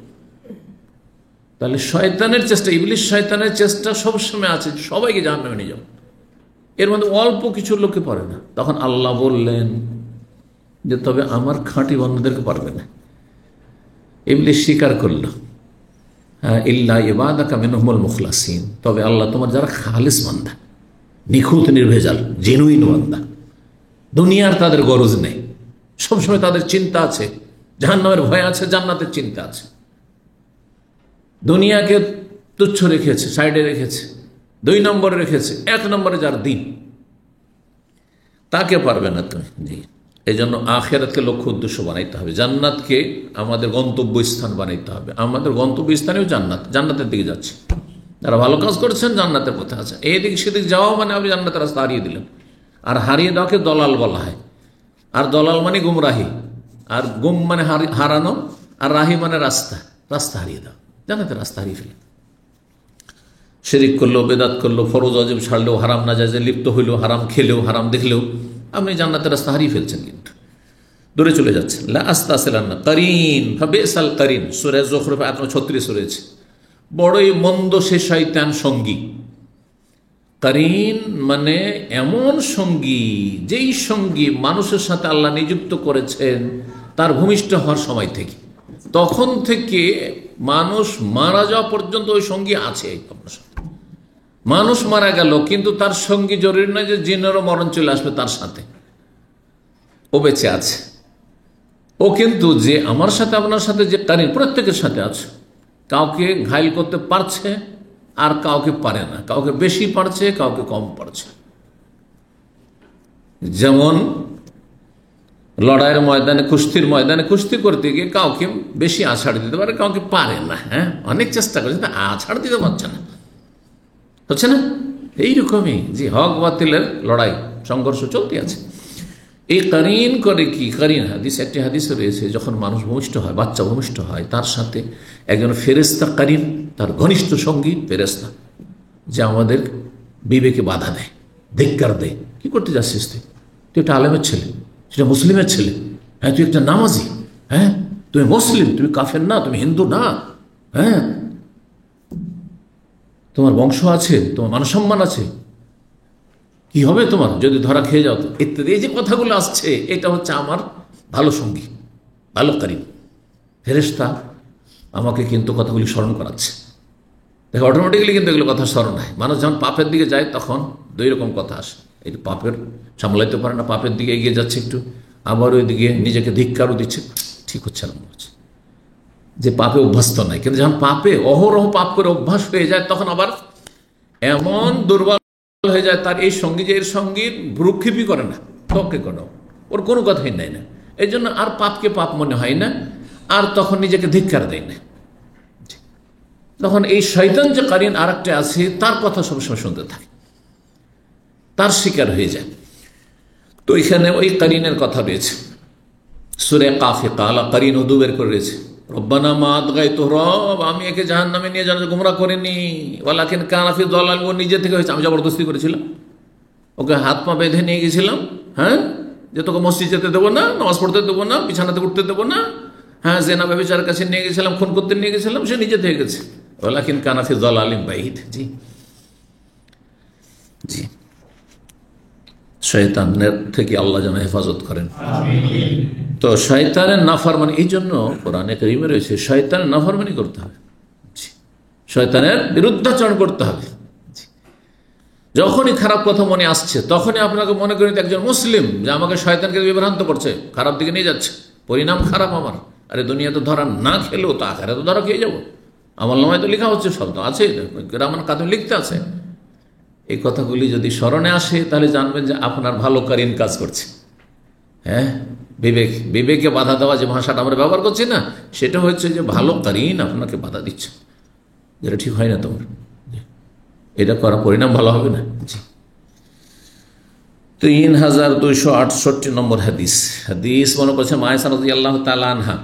তাহলে শয়তানের চেষ্টা, ইবলিস শয়তানের চেষ্টা সবসময় আছে সবাইকে জাহান্নামে নিয়ে যাব, এর মধ্যে অল্প কিছু লোককে পারে না। তখন আল্লাহ বললেন যে তবে আমার খাঁটি বন্ধুদেরকে পারবে না। ইবলিস স্বীকার করল, হ্যাঁ, ইল্লা ইবাদাকা মিনহুমুল মুখলাসিন, তবে আল্লাহ তোমার যারা খালিস বান্দা, নিখুঁত নির্ভেজাল জেনুইন বান্দা, দুনিয়ার তাদের গরজ নেই, সবসময় তাদের চিন্তা আছে, জাহান্নামের ভয় আছে, জান্নাতের চিন্তা আছে। দুনিয়াকে তুচ্ছ রেখেছে, সাইডে রেখেছে, 2 নম্বরে রেখেছে, 1 নম্বরে যার দিন, তাকে পারবে না তুমি। জি, এই জন্য আখিরাতকে লক্ষ্য উদ্দেশ্য বানাইতে হবে, জান্নাতকে আমাদের গন্তব্যস্থান বানাইতে হবে। আমাদের গন্তব্যস্থানেও জান্নাত, জান্নাতের দিকে যাচ্ছে। যারা ভালো কাজ করছেন জান্নাতের পথে আছে। এদিক সেদিক যাওয়া মানে আপনি জান্নাতের রাস্তা হারিয়ে দিলেন। আর হারিয়ে দেওয়াকে দলাল বলা হয়। আর দলাল মানে গুমরাহি, আর গুম মানে হারানো, আর রাহি মানে রাস্তা, রাস্তা হারিয়ে দাও, জান্নাতের রাস্তা হারিয়ে ফেলে। শিরিক করলো, বেদাত করলো, ফরজ ওয়াজিব ছাড়লেও, হারাম নাজায়েজে লিপ্ত হইলেও, হারাম খেলেও, হারাম দেখলেও আপনি জান্নাতের রাস্তা হারিয়ে ফেলছেন, কিন্তু দূরে চলে যাচ্ছেন। লা আস্তাসিলান্না কারিন ফাবিসাল কারিন, সূরা যুখরুফ আয়াত 36 রয়েছে। বড়ই মন্দ সে শয়তান সঙ্গী। কারিন মানে এমন সঙ্গী, যেই সঙ্গী মানুষের সাথে আল্লাহ নিযুক্ত করেছেন তার ভূমিষ্ঠ হওয়ার সময় থেকে, তখন থেকে মানুষ মারা যাওয়া পর্যন্ত ওই সঙ্গী আছে আপনার সাথে। মানুষ মারা গেল, কিন্তু তার সঙ্গী জরুরি নয় যে জিনেরও মরণ চলে আসবে তার সাথে, ও বেঁচে আছে। ও কিন্তু যে আমার সাথে আপনার সাথে যে কারিন, প্রত্যেকের সাথে আছে। কাউকে ঘায়ল করতে পারছে আর কাউকে পারে না, কাউকে বেশি পারছে, কাউকে কম পারছে। যেমন লড়াইয়ের ময়দানে, কুস্তির ময়দানে কুস্তি করতে গিয়ে কাউকে বেশি আছাড় দিতে পারে, কাউকে পারে না। হ্যাঁ, অনেক চেষ্টা করছে, আছাড় দিতে পারছে না, হচ্ছে না? এইরকমই যে হক বাতিলের লড়াই, সংঘর্ষ চলতে আছে। এই কারিন করে কি? কারিন হাদিস, একটি হাদিস রয়েছে, যখন মানুষ ভূমিষ্ঠ হয়, বাচ্চা ভূমিষ্ঠ হয়, তার সাথে একজন ফেরেশতা কারিন, তার ঘনিষ্ঠ সঙ্গী ফেরেশতা, যে আমাদের বিবেকে বাধা দেয়, ধিক্কার দেয়। কি করতে যাচ্ছিস তুই? তুই একটা আলেমের ছেলে, সেটা মুসলিমের ছেলে। হ্যাঁ, তুই একটা নামাজি। হ্যাঁ, তুমি মুসলিম, তুমি কাফের না, তুমি হিন্দু না। হ্যাঁ, তোমার বংশ আছে, তোমার মানসম্মান আছে, কি হবে তোমার যদি ধরা খেয়ে যাও? তো ইত্যাদি এই যে কথাগুলো আসছে, এটা হচ্ছে আমার ভালো সঙ্গী, ভালো কারিন, ফেরেশতা আমাকে কিন্তু কথাগুলি স্মরণ করাচ্ছে। দেখো, অটোমেটিক্যালি কিন্তু এগুলো কথা স্মরণ হয়। মানুষ যখন পাপের দিকে যায় তখন 2 রকম কথা আসে। এই পাপের সামলাইতে পারে না, পাপের দিকে এগিয়ে যাচ্ছে একটু, আবার ওই দিকে নিজেকে ধিক্কারও দিচ্ছে, ঠিক হচ্ছে না মনে হচ্ছে, যে পাপে অভ্যস্ত নাই। কিন্তু যখন পাপে অহরহ পাপ করে অভ্যাস হয়ে যায়, তখন আবার এমন দুর্বল হয়ে যায় তার এই সঙ্গী, যে এর সঙ্গী ভ্রুক্ষেপই করে না, তোকে কোনো, ওর কোনো কথাই নেয় না। এই জন্য আর পাপকে পাপ মনে হয় না, আর তখন নিজেকে ধিক্কার দেয় না। তখন এই শয়তান যে কারিন আর একটা আছে, তার কথা সবসময় শুনতে থাকে, তার শিকার হয়ে যায়। তো এখানে ওই কারিনের কথা রয়েছে। সূরা কাফে কালা কারিন উদু বের করে রয়েছে। রব্বানা মা আদগাইতু, রব আমি একে জাহান্নামে নিয়ে যাওয়ার গুমরাহ করিনি, ওয়ালাকিন কানা ফি দালাল, ও নিজে থেকে হয়েছে, আমি জবরদস্তি করেছিলাম, ওকে হাত পা বেঁধে নিয়ে গেছিলাম। হ্যাঁ, যে তোকে মসজিদ যেতে দেবো না, নামাজ পড়তে দেবো না, বিছানাতে উঠতে দেবো না। হ্যাঁ, জেনা ব্যভিচারের কাছে নিয়ে গেছিলাম, খুন করতে নিয়ে গেছিলাম, সে নিজে থেকে গেছে। ওয়ালাকিন কানা ফি দালালিন বাইদ। জি জি, শয়তানের থেকে আল্লাহ যেন হেফাজত করেন। তো শয়তানের নাফরমানি, এই জন্য কোরআনে কারীমে রয়েছে শয়তানের নাফরমানি করতে হবে, শয়তানের বিরুদ্ধাচরণ করতে হবে। যখনই খারাপ কথা মনে আসছে, তখনই আপনাকে মনে করেন একজন মুসলিম যে আমাকে শয়তানকে বিভ্রান্ত করছে, খারাপ দিকে নিয়ে যাচ্ছে, পরিণাম খারাপ আমার। আরে দুনিয়াতে ধরা না খেলেও তো আখিরাতে তো ধরা খেয়ে যাবো। আমলনামায় তো লেখা হচ্ছে, শব্দ আছে, কিরামান কাতিব লিখতে আছে। এই কথাগুলি যদি স্মরণে আসে, তাহলে জানবেন যে আপনার ভালো কারিন কাজ করছে। হ্যাঁ, বিবেকে বাধা দেওয়া যে ভাষাটা আমরা ব্যবহার করছি না, সেটা হচ্ছে যে ভালো কারিন আপনাকে বাধা দিচ্ছে, যেটা ঠিক হয় না তোমার, এটা করার পরিণাম ভালো হবে না। জি, 3268 নম্বর হাদিস। হাদিস মনে করছেন আয়েশা রাদিয়াল্লাহু তাআলা আনহা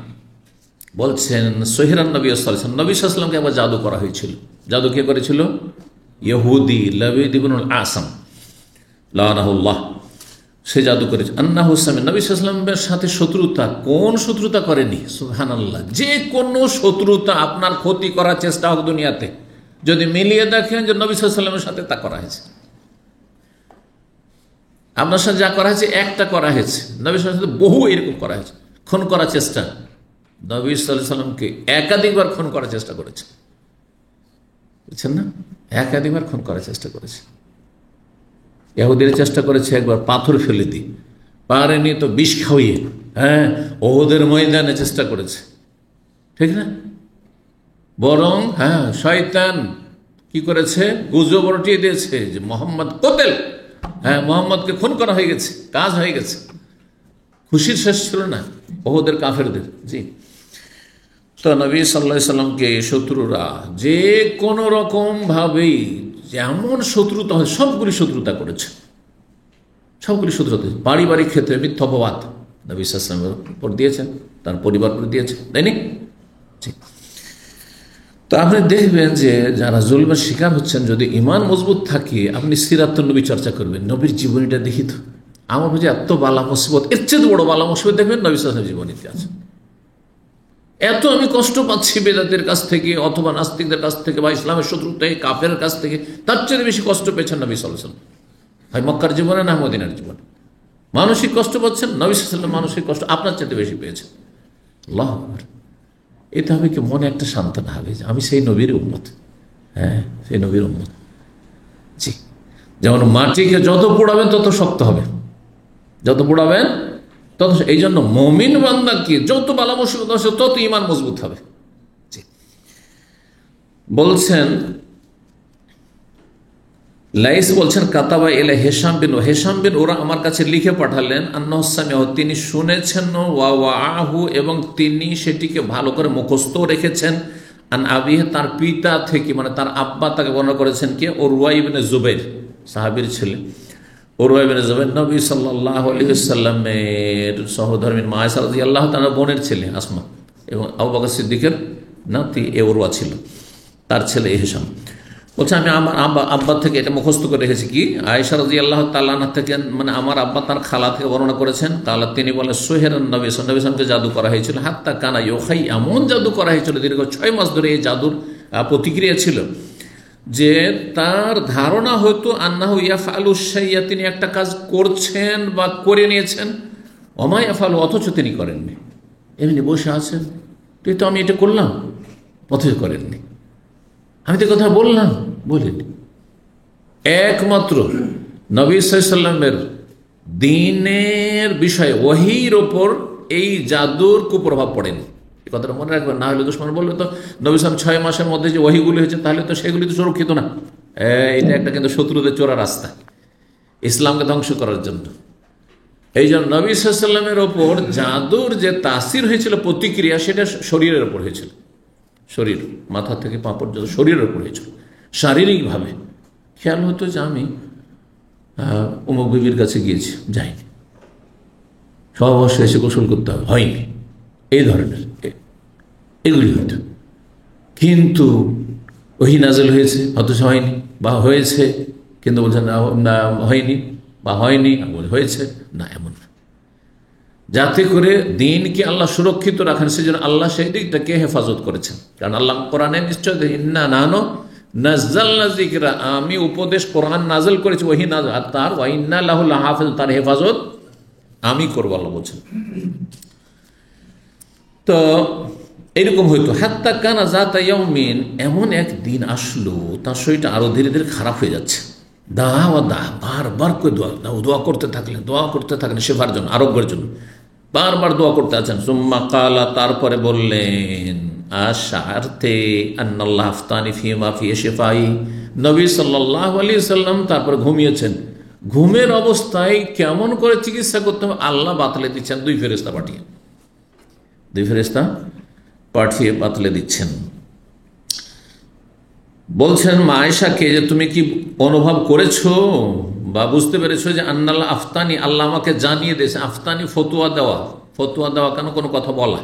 বলছেন, সহিরান নবী সাল্লাল্লাহু আলাইহি ওয়াসাল্লাম, নবী সাল্লাল্লাহু আলাইহি ওয়াসাল্লামকে একবার জাদু করা হয়েছিল। জাদু কে করেছিল? ইহুদি লাবিদ ইবনুল আসম লানাহুল্লাহ, সে জাদু করেছে। আন্নাহু সামিআ, নবী সাল্লাল্লাহু আলাইহি ওয়াসাল্লামের সাথে শত্রুতা, কোন শত্রুতা করেনি? সুবহানাল্লাহ, যে কোনো শত্রুতা, আপনার ক্ষতি করার চেষ্টা হোক দুনিয়াতে, যদি মিলিয়ে দেখেন যে নবী সাল্লাল্লাহু আলাইহি ওয়াসাল্লামের সাথে তা করা হয়েছে। আপনার সাথে যা করা হয়েছে একটা করা হয়েছে, নবী সাল্লাল্লাহু আলাইহি ওয়াসাল্লামের বহু এরকম করা হয়েছে। খুন করার চেষ্টা, নবী সাল্লাল্লাহু আলাইহি ওয়াসাল্লামকে একাধিকবার খুন করার চেষ্টা করেছে, বুঝছেন না? একাধিকবার খুন করার চেষ্টা করেছে। ইহুদিরা চেষ্টা করেছে একবার পাথর ফেলে দিয়ে, পারেনি তো বিষ খাওয়িয়ে, হ্যাঁ, ওদের ময়দানে চেষ্টা করেছে, ঠিক না? বরং হ্যাঁ, শয়তান কি করেছে, গুজব রটিয়ে দিয়েছে যে মোহাম্মদ কোতেল, হ্যাঁ মোহাম্মদকে খুন করা হয়ে গেছে, কাজ হয়ে গেছে। খুশির শেষ ছিল না ওদের কাফেরদের। জি, তো নবী সাল্লাল্লাহু আলাইহি সাল্লামকে শত্রুরা যে কোনো রকম ভাবেই যেমন শত্রুতা হয় সবগুলি শত্রুতা করেছে, সবগুলি শত্রুতা। পারিবারিক ক্ষেত্রে মিথ্যা অপবাদ নবী সাল্লাল্লাহু আলাইহি সাল্লামের উপর দিয়েছেন, তার পরিবার উপর দিয়েছেন, তাইনি? জি। তো আপনি দেখবেন যে যারা জুলমের শিকার হচ্ছেন, যদি ইমান মজবুত থাকে, আপনি সিরাতুন নবী চর্চা করবেন, নবীর জীবনীটা দেখি তো। আমার বুঝে এত বালা মুসিবত, এর চেয়ে বড় বালা মুসিবত দেখবেন নবী সাল্লাল্লাহু আলাইহি জীবনীতে আছে। এত আমি কষ্ট পাচ্ছি বেদাতের কাছ থেকে অথবা নাস্তিকদের কাছ থেকে বা ইসলামের শত্রু থেকে কাফের কাছ থেকে, তার চেয়ে বেশি কষ্ট পেয়েছেন নবী সাল্লাল্লাহু আলাইহি ওয়াসাল্লাম। হয় মক্কার জীবনে না মদিনার জীবনে মানসিক কষ্ট পাচ্ছেন, নবী সাল্লাল্লাহু আলাইহি ওয়াসাল্লাম মানসিক কষ্ট আপনার চেয়ে বেশি পেয়েছেন। আল্লাহু আকবার। এতে হবে কি, মনে একটা সান্ত্বনা হবে যে আমি সেই নবীর উম্মত। হ্যাঁ, সেই নবীর উম্মত। জি, যেমন মাটিকে যত পোড়াবেন তত শক্ত হবে, যত পোড়াবেন তত। এই জন্য মুমিন বান্দাকে যত বালা মুসিবত আসে তত ঈমান মজবুত হবে। জি, বলছেন লাইস বলছেন কাতাবা ইলা হেশাম বিন ওরা আমার কাছে লিখে পাঠালেন, আন্নাহু সামিআহু, তিনি শুনেছেন, ওয়া ওয়াআহু, এবং তিনি সেটিকে ভালো করে মুখস্থ রেখেছেন, আন আবিহি, তার পিতা থেকে, মানে তার আব্বা তাকে বর্ণনা করেছেন কে, উরওয়া ইবনে জুবাইর, সাহাবীর ছেলে উরওয়া ইবনে জুবাইর, নবী সাল্লাল্লাহু আলাইহি ওয়াসাল্লামের সহধর্মিণী মা আয়েশা রাদিয়াল্লাহু তাআলা বোনের ছেলে আসমা, এবং আবু বকর সিদ্দিকের নাতি এ উরওয়া ছিল, তার ছেলে হেশাম। বলছে আমি আমার আব্বা থেকে এটা মুখস্থ করে রেখেছি। কি, আয়েশা রাদিয়াল্লাহু তাআলা থেকে, মানে আমার আব্বা তার খালা থেকে বর্ণনা করেছেন, কালা, তিনি বলেন সোহেরান নবী সাল্লামকে জাদু করা হয়েছিল, হাত্তা কানা ইউখাই, এমন জাদু করা হয়েছিল দীর্ঘ 6 মাস ধরে। এই জাদুর প্রতিক্রিয়া ছিল যে তার ধারণা হয়তো আন্নাহু ইয়াফআলু শাইয়া, তিনি একটা কাজ করছেন বা করে নিয়েছেন, ওমা ইয়াফআলু, অথচ তিনি করেননি। এমনি বসে আছেন, তুই তো আমি এটা করলাম, অথচ করেননি। আমি তো কথা বললাম, বলিনি। একমাত্র নবী সাল্লাল্লাহু আলাইহি ওয়াসাল্লামের দ্বীনের বিষয়ে ওহীর ওপর এই জাদুর কুপ্রভাব পড়েনি। এই কথাটা মনে রাখবেন, না হলে দুশমন বলবে তো নবী সাল্লাল্লাহু আলাইহি 6 মাসের মধ্যে যে ওহীগুলি হয়েছে, তাহলে তো সেগুলি তো সুরক্ষিত না। এটা একটা কিন্তু শত্রুদের চোরা রাস্তা, ইসলামকে ধ্বংস করার জন্য। এই জন্য নবী সাল্লাল্লাহু আলাইহি ওয়াসাল্লামের ওপর জাদুর যে তাসির হয়েছিল, প্রতিক্রিয়া, সেটা শরীরের ওপর হয়েছিল। শরীর, মাথা থেকে পা পর্যন্ত শরীরের উপর হয়েছিল, শারীরিকভাবে। খেয়াল হতো যে আমি অমুক বিবির কাছে গিয়েছি, যাইনি, সব অবশ্যই এসে গোসল করতে হবে, হয়নি, এই ধরনের এগুলি হতো। কিন্তু ওহী নাযিল হয়েছে, অথচ হয়নি, বা হয়েছে কিন্তু বলছেন না হয়নি, বা হয়নি হয়েছে না, এমন না। যাতে করে দিনকে আল্লাহ সুরক্ষিত রাখেন, সেজন্য আল্লাহ সেই দিকটাকে হেফাজত করেছেন। কারণ আল্লাহ কোরআনে নিশ্চয়, ইন্না নাহনু নাযালনা যিকরা, আমি উপদেশ কোরআন নাযিল করেছি, ওহী নাযিল, আর তার ওয়া ইন্না লাহু লাহাফিজ, তার হেফাজত আমি করব, আল্লাহ বলছেন। তো এরকম হইতো, হাত্তা কানা যাতা ইয়াউমিন, এমন এক দিন আসলো তার শরীরটা আরো ধীরে ধীরে খারাপ হয়ে যাচ্ছে। বারবার করে দোয়া করতে থাকলেন শেফার জন্য, আরোগ্যের জন্য বারবার দোয়া করতে আছেন। সুম্মা কালা, তারপরে বললেন, আশআরতে আন্নাল্লাহ আফতানি ফিমা ফি শিফাই, নবী সাল্লাল্লাহু আলাইহি সাল্লাম তারপর ঘুমিয়েছেন। ঘুমের অবস্থায় কেমন করে চিকিৎসা করতে হবে আল্লাহ বাতলে দিচ্ছেন, 2 ফেরেশতা পাঠিয়ে বাতলে দিচ্ছেন। বলছেন মা আয়েশাকে যে তুমি কি অনুভব করেছো বা বুঝতে পেরেছো যে আন্নাল্লাহ আফতানি, আল্লাহ আমাকে জানিয়ে দিয়েছে। আফতানি ফতোয়া দেওয়া, কেন কোনো কথা বলা,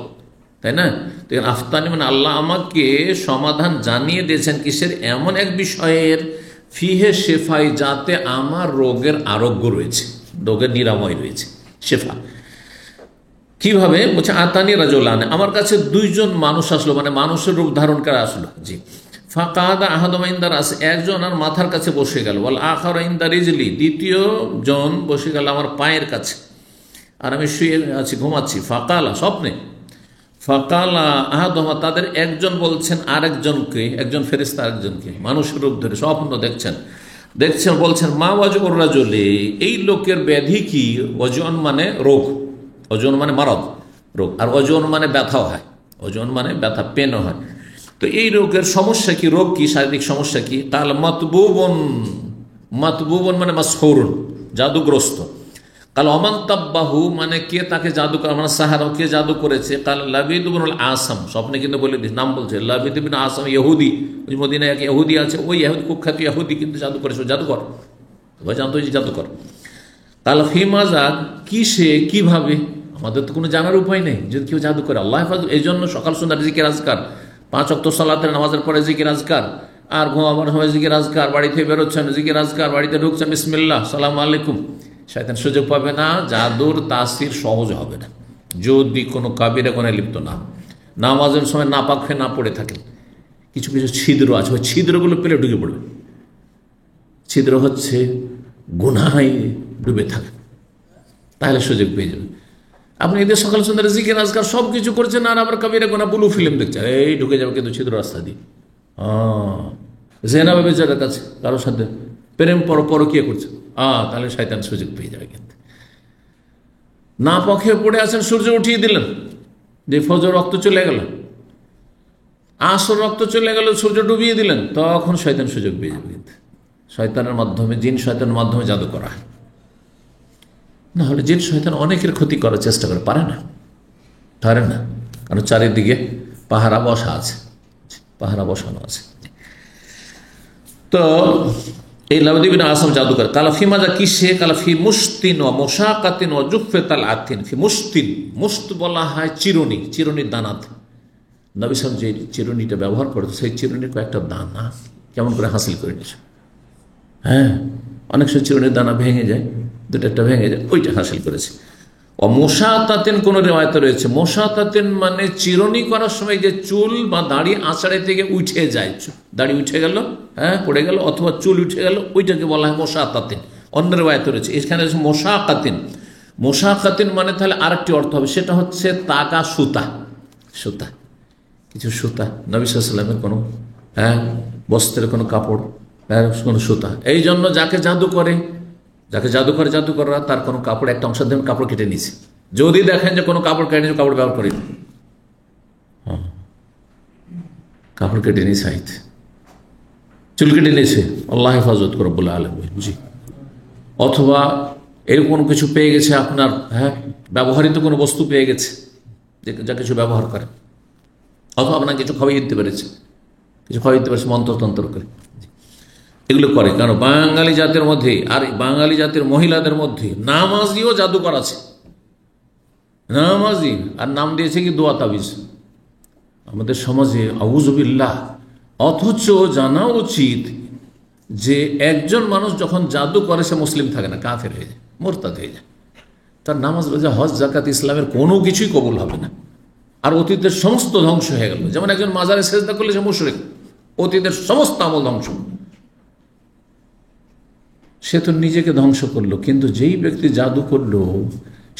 তাই না? তো আফতানি মানে আল্লাহ আমাকে সমাধান জানিয়ে দিয়েছেন, কিসের, এমন এক বিষয়ের, ফিহে শেফাই, যাতে আমার রোগের আরোগ্য রয়েছে, রোগের নিরাময় রয়েছে, শেফা। কিভাবে? বলছে আতানি রাজুলান, আমার কাছে 2 জন মানুষ আসলো, মানে মানুষের রূপ ধারণ করে আসলো। জি, ফাকাদা আহাদুমা ইনদা রাস, একজন আর মাথার কাছে বসে গেল, ওয়াল আখারু ইনদা রিজলি, দ্বিতীয় জন বসে গেল আমার পায়ের কাছে, আর আমি শুয়ে আছি, ঘুমাচ্ছি। ফাকালা, স্বপ্নে, ফাকালা আহাদুমা, তাদের একজন বলছেন আরেকজনকে, একজন ফেরেশতা আরেকজনকে, মানুষের রূপ ধরে স্বপ্ন দেখছেন, বলছেন মা ওয়াজউর রাজুলি, এই লোকের ব্যাধি কি? ওয়াজন মানে রোগ, ওজন মানে মারদ, রোগ, আর ওজন মানে ব্যথাও হয়, ওজন মানে ব্যথা, পেনও হয়। তো এই রোগের সমস্যা কি, রোগ কি, শারীরিক সমস্যা কি? তাহলে মাতবুবন, মাতবুবন মানে মাসহুরুন, জাদুগ্রস্ত। কাল অমান তাব্বাহু মানে কে তাকে জাদু করে, মানে সাহারা, কে জাদু করেছে? কাল লাবিদ ইবনুল আসাম, স্বপ্নে কিন্তু বলে দিস, নাম বলছে লাবিদ ইবনে আসাম, ইহুদি, ওই মদিনায় এক ইহুদি আছে, ওই ইহুদি কুখ্যাত ইহুদি কিন্তু জাদু করেছে, জাদুকর, সবাই জানতো যে জাদুকর। কাল ফিমাজা, কিসে, কিভাবে, আমাদের তো কোনো জানার উপায় নেই যদি কেউ জাদু করে। আল্লাহ হেফাজত, এই জন্য সকাল সন্ধ্যা জিকির আজকার, 5 ওয়াক্ত সালাতের নামাজের পরে জিকির আজকার, আর ঘুমাবার সময় জিকির আজকার, বাড়ি থেকে বেরোচ্ছেন জিকির আজকার, বাড়িতে ঢুকছেন বিসমিল্লাহ সালাম আলাইকুম। শয়তান সুযোগ পাবে না, জাদুর তাসির সহজ হবে না যদি কোনো কাবিরা গুনাহে লিপ্ত না। নামাজের সময় নাপাক হয়ে না পড়ে থাকেন, কিছু কিছু ছিদ্র আছে, ওই ছিদ্রগুলো পেলে ঢুকে পড়বে। ছিদ্র হচ্ছে গুনাহে ডুবে থাকে, তাহলে সুযোগ পেয়ে যাবে। আপনি এদের সকাল সন্ধ্যায় জিকির আজকার সব কিছু করছেন, আর আবার কাবিরা গুনাহ ব্লু ফিল্ম দেখছেন, এই ঢুকে যাবে কিন্তু ছিদ্র রাস্তা দিয়ে। জেনা বেচারের কাছে কারোর সাথে প্রেম পরকীয়া করছে, তাহলে শয়তান সুযোগ পেয়ে যাবে। কিন্তু না পক্ষে পড়ে আছেন, সূর্য উঠিয়ে দিলেন, যে ফজর রক্ত চলে গেল, আসর রক্ত চলে গেল, সূর্য ডুবিয়ে দিলেন, তখন শয়তান সুযোগ পেয়ে যাবে। কিন্তু শয়তানের মাধ্যমে, জিন শয়তানের মাধ্যমে জাদু করা হয়। না হলে জিন শয়তান অনেকের ক্ষতি করার চেষ্টা করে, পারে না, কারণ চারিদিকে পাহারা বসা আছে, পাহারা বসানো আছে। তো এই লাবিদ ইবনে আসাম জাদুকর। কালাফি মাজা কিসে? কালাফি মুস্তিন ও মোশাকাতিন ও জুফেতাল আতিন। ফি মুস্তিন, মুস্ত বলা হয় চিরুনি, চিরুনির দানাত। নবী সাহেব যে চিরুনিটা ব্যবহার করতো, সেই চিরুনির কয়েকটা দানা কেমন করে হাসিল করে নিয়েছে। অনেক সময় চিরুনির দানা ভেঙে যায়, দুটো একটা ভেঙে যায়, ওইটা হাসিল করেছে। ও মোশাতাতেন কোন রেওয়ায়তে রয়েছে, মোশাতাতেন মানে চিরুনি করার সময় যে চুল বা দাড়ি আঁচড়ে থেকে উঠে যায়, দাড়ি উঠে গেল, পড়ে গেল, অথবা চুল উঠে গেল, ওইটাকে বলা হয় মোশাতাতেন। অন্য রেওয়ায়তে রয়েছে, এখানে মোশাকাতিন। মোশাকাতিন মানে তাহলে আরেকটি অর্থ হবে, সেটা হচ্ছে তাগা সুতা, সুতা, কিছু সুতা, নবী সাল্লাল্লাহু আলাইহি ওয়াসাল্লামের কোনো বস্ত্রের কোনো কাপড়, কোনো সুতা। এই জন্য যাকে জাদু করে, জাদুকররা তার কোনো কাপড়, একটা অংশ দেন কাপড় কেটে নিয়েছে। যদি দেখেন যে কোনো কাপড় কেটে নিয়েছে, কাপড় ব্যবহার করি, কাপড় কেটে নিয়েছে, চুল কেটে নিয়েছে, আল্লাহ হেফাজত করে বলে আলামিন। জি, অথবা এরকম কিছু পেয়ে গেছে আপনার, ব্যবহৃত কোনো বস্তু পেয়ে গেছে, যা কিছু ব্যবহার করে, অথবা আপনার কিছু খাওয়াই দিতে পেরেছে, মন্ত্রতন্ত্র করে, এগুলো করে। কারণ বাঙালি জাতের মধ্যে, আর বাঙালি জাতের মহিলাদের মধ্যে নামাজিও জাদুকর আছে, নামাজি, আর নাম দিয়েছে কি দোয়া তাবিজ আমাদের সমাজে, আউযুবিল্লাহ। অথচ জানা উচিত যে একজন মানুষ যখন জাদু করে, সে মুসলিম থাকে না, কাফের হয়ে যায়, মুরতাদ হয়ে যায়, তার নামাজ, রোজা, হজ, যাকাত, ইসলামের কোনো কিছুই কবুল হবে না, আর অতীতের সমস্ত ধ্বংস হয়ে গেল। যেমন একজন মাজারে সেজদা করলে সে মুশরিক, অতীতের সমস্ত আমল ধ্বংস, সে তো নিজেকে ধ্বংস করলো। কিন্তু যেই ব্যক্তি জাদু করলো,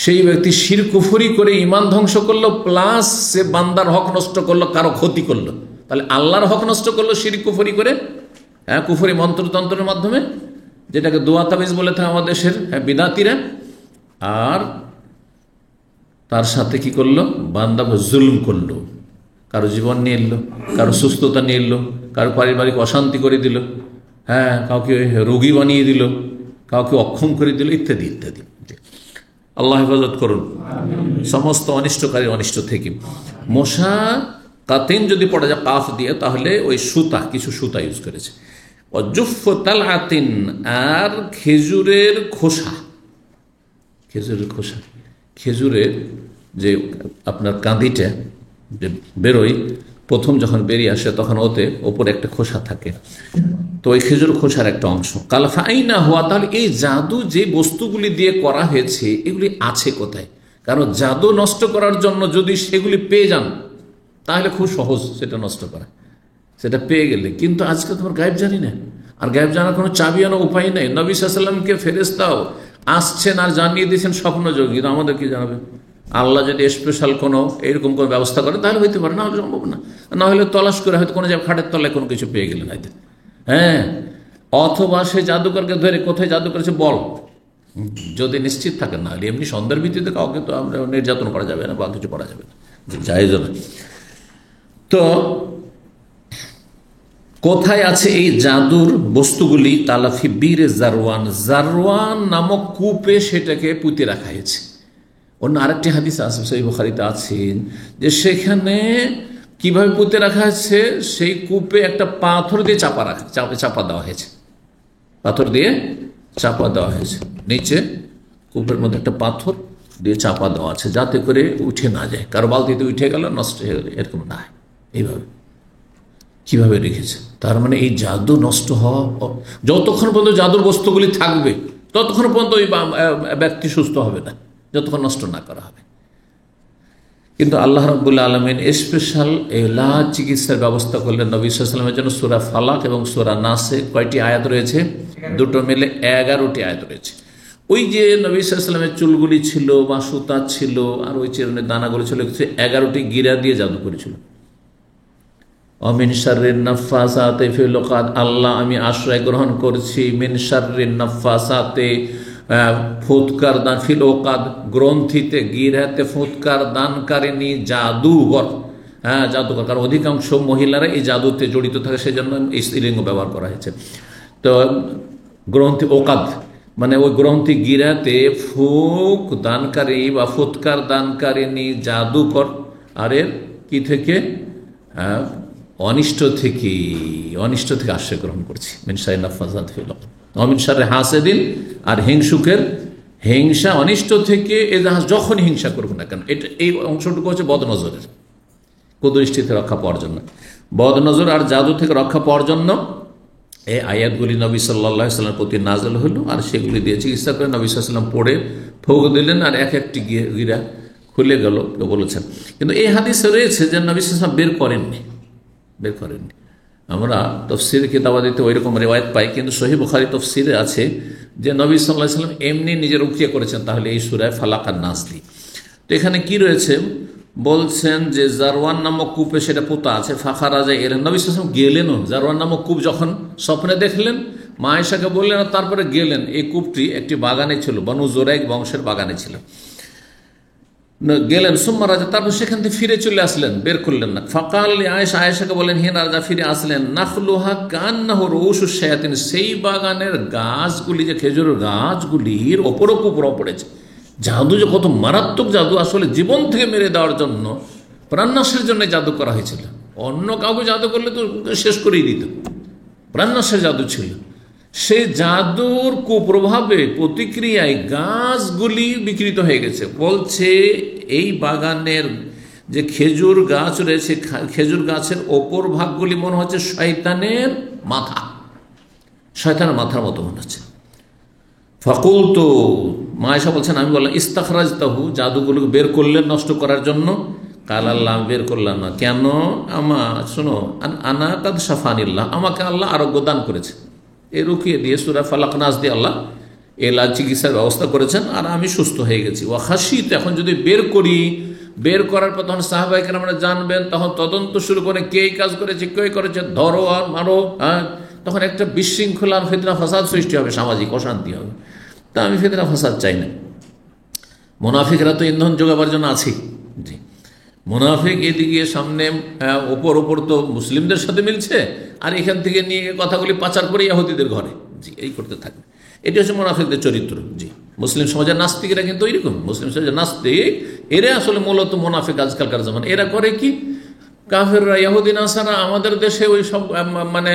সেই ব্যক্তি শিরক কুফরি করে ইমান ধ্বংস করলো, প্লাস সে বান্দার হক নষ্ট করলো, কারো ক্ষতি করলো। তাহলে আল্লাহর হক নষ্ট করলো শিরক কুফরি করে, কুফরি মন্ত্রতন্ত্রের মাধ্যমে, যেটাকে দোয়া তাবিজ বলে থাকে আমাদের দেশের বিদাতিরা। আর তার সাথে কি করলো? বান্দা জুলুম করলো, কারো জীবন নিয়ে এলো, কারো সুস্থতা নিয়ে এলো, কারো পারিবারিক অশান্তি করে দিল, কাউকে রোগী বানিয়ে দিল, কাউকে অক্ষম করে দিল, ইত্যাদি ইত্যাদি। আল্লাহ হেফাজত করুন সমস্ত অনিষ্টকারী অনিষ্ট থেকে। মশা কাতিন যদি পড়া যায় কাফ দিয়ে, তাহলে ওই সুতা, কিছু সুতা ইউজ করেছে। অজুফতাল আতিন, আর খেজুরের খোসা, খেজুরের খোসা, খেজুরের যে আপনার কাঁদিটা যে বেরোয়, প্রথম যখন বেরিয়ে আসে তখন ওতে ওপরে একটা খোসা থাকে, তো ওই খেজুর খোসার একটা অংশ। কালফাইনা হওয়া, তাহলে এই জাদু যে বস্তুগুলি দিয়ে করা হয়েছে, এগুলি আছে কোথায়? কারণ জাদু নষ্ট করার জন্য যদি সেগুলি পেয়ে যান, তাহলে খুব সহজ সেটা নষ্ট করা, সেটা পেয়ে গেলে। কিন্তু আজকে তোমার গায়েব জানি না, আর গায়েব জানার কোনো চাবি আনার উপায় নেই। নবী সাল্লাল্লাহু আলাইহি ওয়াসাল্লামকে ফেরেশতাও আসছেন আর জানিয়ে দিয়েছেন স্বপ্নযোগী, আমাদের কি জানাবে? আল্লাহ যদি স্পেশাল কোনো এরকম কোনো ব্যবস্থা করে তাহলে হইতে পারে, না হলে সম্ভব না। না হলে তলাশ করে হয়তো কোনো জায়গায় খাটের তলায় কোনো কিছু পেয়ে গেলেন হয়তো, অথবা সে জাদুকরকে ধরে কোথায় জাদু করেছে বল, যদি নিশ্চিত থাকেন, না হলে এমনি সন্দেহের ভিত্তিতে কাউকে তো আমরা নির্যাতন করা যাবে না বা কিছু করা যাবে না, জায়েজ না। তো কোথায় আছে এই জাদুর বস্তুগুলি? তালাফি বীরে জারওয়ান, জারওয়ান নামক কূপে সেটাকে পুঁতে রাখা হয়েছে। অন্য আরেকটি হাদিস আছে, সহিহ বুখারীতে আছেন, যে সেখানে কিভাবে পুঁতে রাখা হয়েছে, সেই কূপে একটা পাথর দিয়ে চাপা দেওয়া হয়েছে, পাথর দিয়ে চাপা দেওয়া হয়েছে, নিচে কূপের মধ্যে একটা পাথর দিয়ে চাপা দেওয়া আছে, যাতে করে উঠে না যায়, কারো বালতিতে উঠে গেল নষ্ট হয়ে গেল, এরকম না। এইভাবে কিভাবে রেখেছে? তার মানে এই জাদু নষ্ট হওয়া, যতক্ষণ পর্যন্ত জাদুর বস্তুগুলি থাকবে ততক্ষণ পর্যন্ত ওই ব্যক্তি সুস্থ হবে না, যতক্ষণ নষ্ট না করা হবে। কিন্তু আল্লাহ রাব্বুল আলামিন স্পেশাল এলাজ চিকিৎসার ব্যবস্থা করলেন নবী সাল্লাল্লাহু আলাইহি ওয়াসাল্লামের জন্য। সূরা ফালাক এবং সূরা নাসে কয়টি আয়াত রয়েছে? দুটো মিলে 11টি আয়াত রয়েছে। ওই যে নবী সাল্লাল্লাহু আলাইহি ওয়াসাল্লামের চুলগুলি ছিল বা সুতা ছিল আর ওই চিরুনির দানাগুলো ছিল, 11টি গিরা দিয়ে জাদু করেছিল। অমিন শাররিন নাফাসাতে ফিল উকাদ, আল্লাহ আমি আশ্রয় গ্রহণ করছি মিন শাররিন নাফাসাতে, ফুৎকার দান, ফিল উকাদ গ্রন্থিতে, গিরাতে ফুৎকার দানকারিনী জাদুঘর, জাদুঘর, কারণ অধিকাংশ মহিলারা এই জাদুতে জড়িত থাকে, সেজন্য এই স্ত্রীলিঙ্গ ব্যবহার করা হয়েছে। তো গ্রন্থি ওকাদ মানে ওই গ্রন্থি গিরাতে ফুক দানকারী বা ফুৎকার দানকারিনী জাদুকর, আর এর কি থেকে? অনিষ্ট থেকে আশ্রয় গ্রহণ করছি। মিন শাররিন নাফাসাতি ফিল উকাদ ওয়া শাররি হাসিদিন, আর হিংসুকের হিংসা, অনিষ্ট থেকে যখন হিংসা করবো না কেন, এটা এই অংশটুকু হচ্ছে বদনজরের, কুদৃষ্টিতে রক্ষা পাওয়ার জন্য, বদনজর আর জাদু থেকে রক্ষা পাওয়ার জন্য এই আয়াতগুলি নবী সাল্লাল্লাহু আলাইহি ওয়াসাল্লামের প্রতি নাযিল হলো, আর সেগুলি দিয়ে চিকিৎসা করে নবী সাল্লাল্লাহু আলাইহি ওয়াসাল্লাম পড়ে ফুঁক দিলেন, আর এক একটি গিরা খুলে গেল, কেউ বলেছেন। কিন্তু এই হাদিসে রয়েছে যে নবী সাল্লাল্লাহু আলাইহি ওয়াসাল্লাম বের করেননি। আমরা তফসিরের কিতাবাদিতে ওই রকম রেওয়ায়ত পাই, কিন্তু সহিহ বুখারী তফসিরে আছে যে নবী সাল্লাল্লাহু আলাইহি ওয়াসাল্লাম এমনি নিজের রুকিয়া করেছেন, তাহলে এই সূরা ফালাক আর নাস দিয়ে। তো এখানে কি রয়েছে বলছেন যে জারওয়ান নামক কূপে সেটা পোতা আছে, ফাখারাজা এলেন, নবী সাল্লাল্লাহু আলাইহি ওয়াসাল্লাম গেলেনও, জারওয়ান নামক কূপ যখন স্বপ্নে দেখলেন, মা আয়েশাকে বললেন, আর তারপরে গেলেন। এই কূপটি একটি বাগানে ছিল, বনু জুরাইক বংশের বাগানে ছিল, গেলেন। সুম্মা রাজা, তারপর সেখান থেকে ফিরে চলে আসলেন, বের করলেন না। ফাকাল আয়েশা, আয়েশাকে বলেন, হে রাজা, ফিরে আসলেন। নাখলুহা কান্নাহু রউসুশ শায়াতিন, সেই বাগানের গাছগুলি, যে খেজুরের গাছগুলির ওপরও কুপুরা পড়েছে। জাদু যে কত মারাত্মক জাদু, আসলে জীবন থেকে মেরে দেওয়ার জন্য, প্রাণনাশের জন্য জাদু করা হয়েছিল। অন্য কাউকে জাদু করলে তো শেষ করেই দিত, প্রাণনাশের জাদু ছিল। সে জাদুর কুপ্রভাবে প্রতিক্রিয়ায় গাছগুলি বিকৃত হয়ে গেছে। বলছে এই বাগানের যে খেজুর গাছ রয়েছে, খেজুর গাছের ওপর ভাগগুলি মনে হচ্ছে শয়তানের মাথা, শয়তানের মাথার মতো মনে হচ্ছে। ফাকুল তো মা আয়েশা বলছেন, আমি বললাম ইস্তাখরাজতাহু, জাদুগুলোকে বের করলেন নষ্ট করার জন্য? কাল আল্লাহ, আমি বের করলাম না। কেন? শোনো, আনা কাদ শাফানিল্লাহ, আমাকে আল্লাহ আরোগ্য দান করেছে। এই রুকিয়ে দিয়ে সূরা ফালাক নাস দিয়ে আল্লাহ এলাজ চিকিৎসার ব্যবস্থা করেছেন, আর আমি সুস্থ হয়ে গেছি। ওয়া খাশিত, এখন যদি বের করি, বের করার পর তখন সাহাবায়ে কেরামরা জানবেন, তখন তদন্ত শুরু করে কে কাজ করেছে, কে করেছে, ধরো আর মারো, তখন একটা বিশৃঙ্খলা ফিতনা ফাসাদ সৃষ্টি হবে, সামাজিক অশান্তি হবে। তা আমি ফিতনা ফাসাদ চাই না। মুনাফিকরা তো ইন্ধন যোগাবার জন্য আছেই। জি, মুনাফিক এদিকে সামনে ওপর তো মুসলিমদের সাথে মিলছে, আর এখান থেকে নিয়ে কথাগুলি পাচার করে ইহুদিদের ঘরে, জি, এই করতে থাকবে। এটি হচ্ছে মুনাফিকদের চরিত্র। জি, মুসলিম সমাজের নাস্তিকরা কিন্তু ওইরকম, মুসলিম সমাজের নাস্তিক এরা আসলে মূলত মুনাফিক আজকালকার জামান। এরা করে কি, কাফেররা ইহুদি নাসারা আমাদের দেশে ওই সব মানে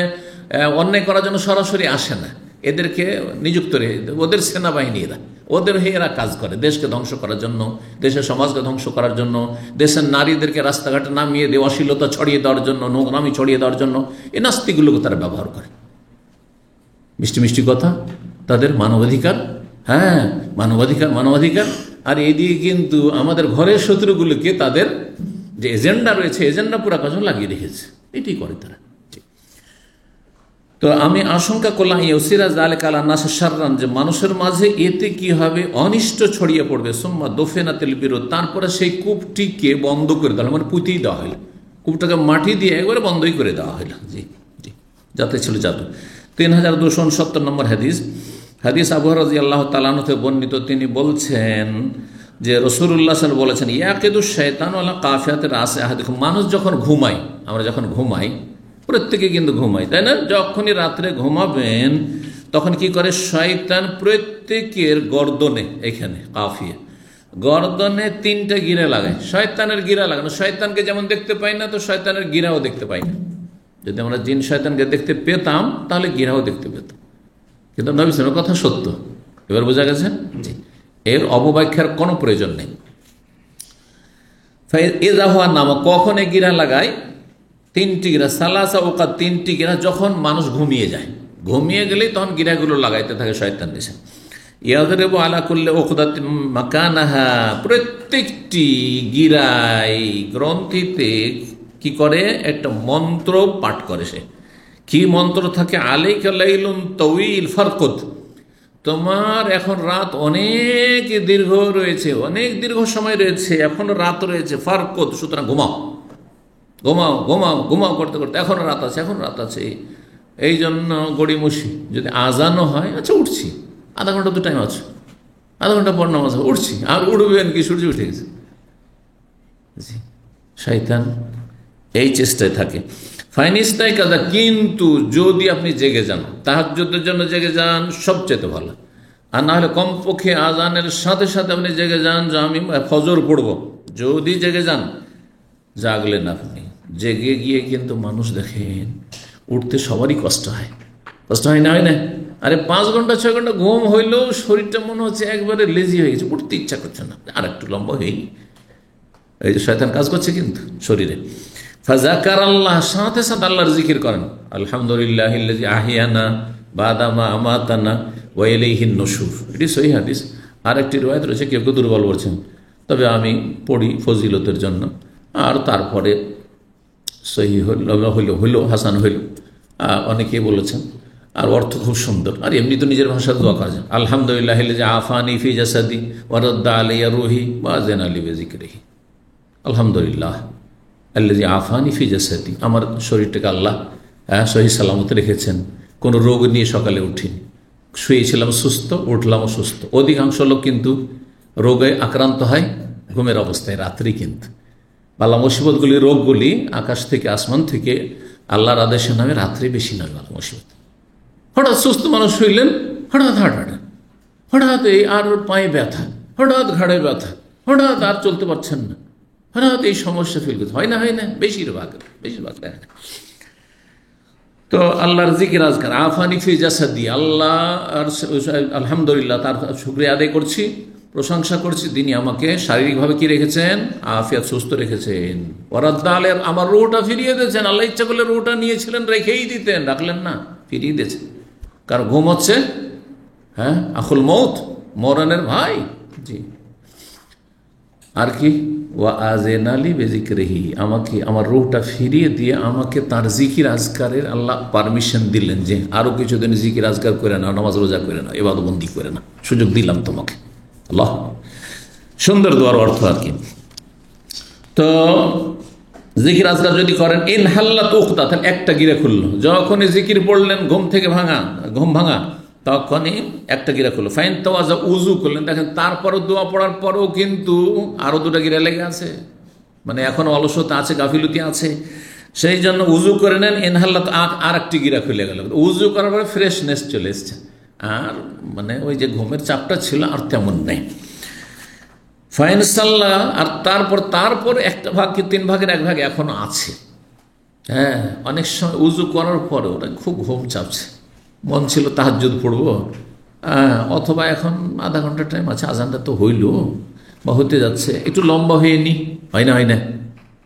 অন্যায় করার জন্য সরাসরি আসে না, এদেরকে নিযুক্ত রেখে, ওদের সেনাবাহিনী এরা, ওদের হয়ে এরা কাজ করে দেশকে ধ্বংস করার জন্য, দেশের সমাজকে ধ্বংস করার জন্য, দেশের নারীদেরকে রাস্তাঘাটে নামিয়ে দিয়ে অশ্লীলতা ছড়িয়ে দেওয়ার জন্য, নোংরামি ছড়িয়ে দেওয়ার জন্য এই নাস্তিকগুলোকে তারা ব্যবহার করে। মিষ্টি মিষ্টি কথা, তাদের মানবাধিকার, হ্যাঁ মানবাধিকার, আর এইদিকে কিন্তু আমাদের ঘরের শত্রুগুলোকে তাদের যে এজেন্ডা রয়েছে, এজেন্ডা পুরা কাজে লাগিয়ে রেখেছে, এটি করে তারা। তো আমি আশঙ্কা করলাম ইউসিরা যালিকা আলা নাস শাররান, যে মানুষের মাঝে এতে কি হবে, অনিষ্ট ছড়িয়ে পড়বে। সুম্মা দফিনাতিল বির, তারপরে সেই কূপটিকে বন্ধ করে দেওয়া, মানে পুঁতেই দেওয়া হলো, কূপটাকে মাটি দিয়ে একবারে বন্ধই করে দেওয়া হলো। জি জি, যাতে ছিল জাদু। 3269 নম্বর হাদিস, হাদিস আবু হুরায়রা রাদিয়াল্লাহু তাআলা আনহু থেকে বর্ণিত, তিনি বলছেন যে রাসূলুল্লাহ সাল্লাল্লাহু আলাইহি ওয়াসাল্লাম বলেছেন, ইয়াকিদু শাইতানু আলা কাফিয়াতি রাসি আহাদিকুম, মানুষ যখন ঘুমায়, আমরা যখন ঘুমাই, প্রত্যেকে কিন্তু ঘুমাই, তাই না? যখনই রাত্রে ঘুমাবেন তখন কি করে, শয়তান প্রত্যেকের গর্দনে, এখানে কাফিয়া গর্দনে 3টা গিরা লাগায়। শয়তানের গিরা লাগানো, শয়তানকে যেমন দেখতে পাই না, তো শয়তানের গিরাও দেখতে পাই না। যদি আমরা জিন শয়তানকে দেখতে পেতাম তাহলে গিরাও দেখতে পেতাম, কিন্তু নবী সাল্লাল্লাহু আলাইহি ওয়াসাল্লামের কথা সত্য। এবার বোঝা গেছে? জি, এর অবব্যাখ্যার কোনো প্রয়োজন নেই। ইযা হুয়া নামা, কখন এই গিরা লাগায়? 3টি গিরা, সালাসা ওকাত, 3টি গিরা যখন মানুষ ঘুমিয়ে যায়, ঘুমিয়ে গেলেই তখন গিরাগুলো লাগাইতে থাকে শয়তান এসে। ইয়াদরিবু আলা কুল্লি উকদাতিন মাকানাহা, প্রত্যেকটি গিরাই গ্রন্থিতে কি করে, একটা মন্ত্র পাঠ করে। সে কি মন্ত্র থাকে? আলাইকা লাইলুন তাওয়িল ফারকুদ, তোমার এখন রাত অনেক দীর্ঘ রয়েছে, অনেক দীর্ঘ সময় রয়েছে, এখনো রাত রয়েছে, ফারকুদ, সুতরাং ঘুমাও ঘুমাও ঘুমাও ঘুমাও করতে করতে এখনো রাত আছে, এখনো রাত আছে। এই জন্য গড়িমসি যদি আজানও হয়, আচ্ছা উঠছি, আধা ঘন্টা তো টাইম আছে, আধা ঘন্টা পর নামাজ হবে, উঠছি, আর উঠবেন কি, সূর্য উঠে গেছে। শয়তান এই চেষ্টায় থাকে। ফাইনিস্তাই কাজা, কিন্তু যদি আপনি জেগে যান, তাহাজ্জুদের জন্য জেগে যান, সবচেয়ে ভালো। আর না হলে কমপক্ষে আজানের সাথে সাথে আপনি জেগে যান যে আমি ফজর পড়ব, যদি জেগে যান, জাগলেন আপনি, জেগে গিয়ে কিন্তু মানুষ দেখেন উঠতে সবারই কষ্ট হয়, কষ্ট হয় না? হয় না? আরে 5 ঘন্টা 6 ঘন্টা ঘুম হইলেও শরীরটা মনে হচ্ছে একবারে লেজি হয়ে গেছে, উঠতে ইচ্ছা করছে না, আর একটু লম্বা হয়ে। এই যে শয়তান কাজ করছে কিন্তু শরীরে। ফাজাকার আল্লাহ, সাথে সাথে আল্লাহর জিকির করেন, আলহামদুলিল্লাহিল্লাযী আহিয়ানা বাদা মা আমাতানা ওয়া ইলাইহিন নুশুর। এটি সহিহ হাদিস। আর একটি riwayat রয়েছে, কেউ কেউ দুর্বল বলছেন, তবে আমি পড়ি ফজিলতের জন্য। আর তারপরে সহিহ হইল, হাসান হইল, অনেকেই বলেছেন। আর অর্থ খুব সুন্দর, আর এমনি তো নিজের ভাষায় দোয়া করেছেন, আলহামদুলিল্লাহিল্লাযী আফানি ফি জাসাদি ওয়া রাদ্দা আলাইয়া রূহি ওয়া আযানা লি বিযিকরিহি। আলহামদুলিল্লাহ আল্লাযী আফানি ফি জাসাদি, আমার শরীরটাকে আল্লাহ সহি সালামত রেখেছেন, কোনো রোগ নিয়ে সকালে উঠিনি, শুয়েছিলাম সুস্থ, উঠলামও সুস্থ। অধিকাংশ লোক কিন্তু রোগে আক্রান্ত হয় ঘুমের অবস্থায়, রাত্রি। কিন্তু বালা মুসিবতগুলি, রোগগুলি আকাশ থেকে, আসমান থেকে আল্লাহর আদেশের নামে রাত্রে বেশি নয় বালা মুসিবত। হঠাৎ সুস্থ মানুষ শুইলেন, হঠাৎ হঠাৎ এই আর পায়ে ব্যথা, হঠাৎ ঘাড়ে ব্যথা, হঠাৎ আর চলতে পারছেন না, হঠাৎ এই সমস্যা ফিল করতে হয় না? হয় না? বেশিরভাগ দেখেন। তো আল্লাহর জিকির আজকার, আফানি ফি জাসাদি, আল্লাহ আর আলহামদুলিল্লাহ, তার শুকরিয়া আদায় করছি, প্রশংসা করছি, তিনি আমাকে শারীরিকভাবে কি রেখেছেন, আফিয়াত, সুস্থ রেখেছেন। ওয়ারাদ্দা আলাইয়া, আমার রূহটা ফিরিয়ে দিয়েছেন। আল্লাহ ইচ্ছা করলে রূহটা নিয়েছিলেন, রেখেই দিতেন, রাখলেন না, ফিরিয়ে দিয়েছেন। কারণ ঘুম হচ্ছে আখুল মৌত, মরণের ভাই। জি, আর কি, ওয়া আযানা লি বিযিকরিহি, আমাকে, আমার রূহটা ফিরিয়ে দিয়ে আমাকে তার জিকির আজকারের আল্লাহ পারমিশন দিলেন, যে আরো কিছুদিন জিকির আজকার করে নাও, নামাজ রোজা করে নাও, ইবাদত বন্দি করে নাও, সুযোগ দিলাম তোমাকে। আল্লাহ, সুন্দর দোয়ার অর্থ আর কি। তো জিকির আজকার যদি করেন, ইনহাল্লাত উকদা, তাহলে একটা গিরা খুললো। যখনই জিকির পড়লেন, ঘুম ভাঙা, তখনই একটা গিরা খুললো। ফাইন তাওয়াজা, উজু করলেন, দেখেন তারপরও দোয়া পড়ার পরেও কিন্তু আরো 2টা গিরা লেগে আছে, মানে এখনো অলসতা আছে, গাফিলতি আছে। সেই জন্য উজু করে নেন, ইনহাল্লাত, আর একটি গিরা খুলে গেল। উজু করার পরে ফ্রেশনেস চলে এসছে, আর মানে ওই যে ঘুমের চাপটা ছিল আর তেমন নেই। ফাইন সাল্লাহ, আর তারপর একটা ভাগ কি 3 ভাগের 1 ভাগ এখনো আছে। অনেক সময় উজু করার পরে ওটা খুব ঘুম চাপছে, মন ছিল তাহাজ্জুদ পড়বো, অথবা এখন আধা ঘন্টা টাইম আছে, আজানটা তো হইল বা হতে যাচ্ছে, একটু লম্বা হয়ে নি, হয় না?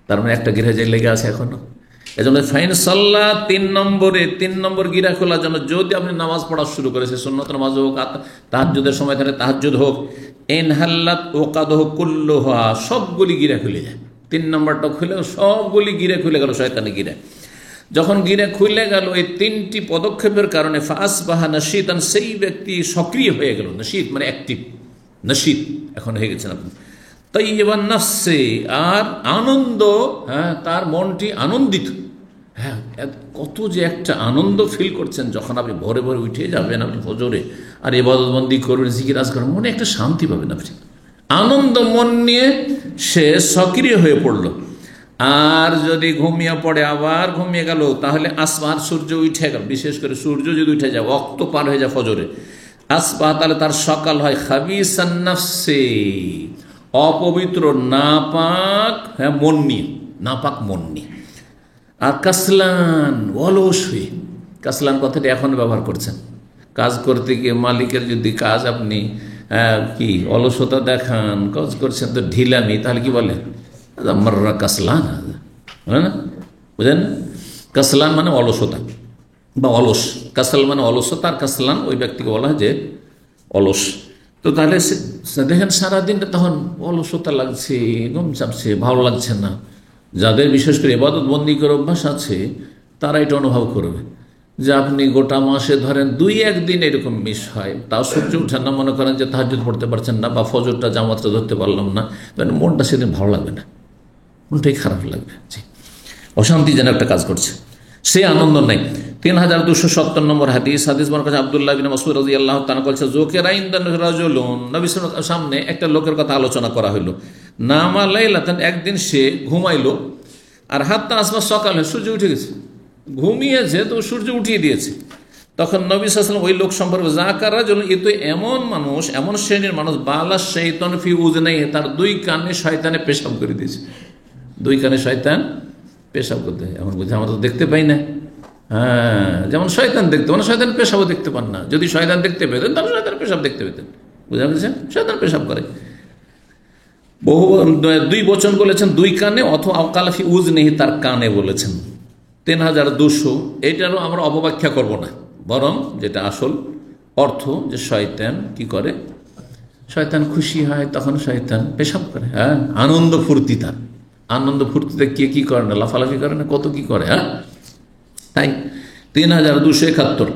তার মানে একটা গিরা যে লেগে আছে এখনো। এজন্য ফাইন সাল্লাহ 3 নম্বর গিরা খোলার জন্য, যদি আপনি নামাজ পড়া শুরু করেছে, সুন্নত নামাজ হোক, তাহাজ্জুদের সময় থাকে তাহাজ্জুদ হোক, ইনহাল্লাত উকাদহু কুল্লুহা, সবগুলি গিরা খুলে যায়। 3 নম্বরটা খুলে সবগুলি গিরা খুলে গেল, শয়তানি গিরা। যখন গিরা খুলে গেল এই 3টি পদক্ষেপের কারণে, ফাসবাহা নাশীতান, সেই ব্যক্তি সক্রিয় হয়ে গেল। নাশীত মানে অ্যাক্টিভ, নাশীত এখন হয়ে গেছেন আপনি। তাইয়্যিবান নাফসে, আর আনন্দ, তার মনটি আনন্দিত, হ্যাঁ, কত যে একটা আনন্দ ফিল করছেন যখন আপনি ভোরে ভোরে উঠে যাবেন, আপনি ফজরে আর ইবাদতবন্দি করবেন, জিকির আজকার, মনে একটা শান্তি পাবেন আপনি। আনন্দ মন নিয়ে সে সক্রিয় হয়ে পড়ল। আর যদি ঘুমিয়ে পড়ে, আবার ঘুমিয়ে গেল, তাহলে আসবার সূর্য উঠে গেল, বিশেষ করে সূর্য যদি উঠে যায়, অক্ত পার হয়ে যায় ফজরে, আসবা, তাহলে তার সকাল হয় খাবিসান নাফসে, অপবিত্র, নাপাক, হ্যাঁ, মন নিয়ে, নাপাক মন নিয়ে। আর কাসলান, অলস হয়ে, কাসলান কথাটি এখন ব্যবহার করছেন। কাজ করতে গিয়ে মালিকের যদি কাজ আপনি কি অলসতা দেখান, কাজ করছেন তো ঢিলামি, তাহলে কি বলে? মাররা কাসলান, বলে না? বুঝলেন? কাসলান মানে অলসতা বা অলস। কাসল মানে অলসতা, আর কাসলান ওই ব্যক্তিকে বলা হয় যে অলস। তো তাহলে দেখেন সারাদিনটা তখন অলসতা লাগছে, ঘুম চাপছে, ভালো লাগছে না। যাদের বিশেষ করে ইবাদত বন্দি করে অভ্যাস আছে, তারা এটা অনুভব করবে যে আপনি গোটা মাসে ধরেন 2-1 দিন এরকম মিস হয়, তাও সূর্য উঠেন না, মনে করেন যে তাহাজ্জুদ পড়তে পারছেন না বা ফজরটা জামাতটা ধরতে পারলাম না, মানে মনটা সেদিন ভালো লাগবে না, মনটাই খারাপ লাগবে। জি, অশান্তি যেন একটা কাজ করছে, সে আনন্দ নেই। 3270 নম্বর হাদিস মনে করছে আব্দুল্লাহ বিন মাসউদ রাদিয়াল্লাহু তাআলা বলছে, যুকিরা ইনদান রাজুলুন, নবী সাল্লাল্লাহু আলাইহি ওয়াসাল্লামের সামনে একটা লোকের কথা আলোচনা করা হলো। নামা লাইলাতান, একদিন সে ঘুমাইলো, আর হাত্তা আসবা, সকালে সূর্য উঠে গেছে, ঘুমিয়েছে তো সূর্য উঠিয়ে দিয়েছে। তখন নবী সাল্লাল্লাহু আলাইহি ওয়াসাল্লাম ওই লোক সম্পর্কে, যাকার রাজুল, এ তো এমন মানুষ, এমন শ্রেণীর মানুষ, বালা শাইতান ফি উযনাইহি, তার 2 কানে শয়তানে পেশাব করে দিয়েছে। 2 কানে শয়তান পেশাব করতে হয়, এমন বুঝে আমরা তো দেখতে পাই না। হ্যাঁ, যেমন শয়তান দেখতে, মানে শয়তান পেশাবও দেখতে পান না। যদি শয়তান দেখতে পেতেন তাহলে শয়তান পেশাব দেখতে পেতেন, বুঝা গেছে? শয়তান পেশাব করে। বহু 2 বচন বলেছেন, 2 কানে, অথবা আওকালাফি উযনিহি, তার কানে বলেছেন। 3200, এটারও আমরা অপব্যাখ্যা করব না, বরং যেটা আসল অর্থ, যে শয়তান কি করে? শয়তান খুশি হয় তখন শয়তান পেশাব করে। হ্যাঁ, আনন্দ ফুর্তি, তার আনন্দ ফুর্তিতে কে কি করে না, লাফালাফি করে না, কত কি করে। হ্যাঁ, তাই 3271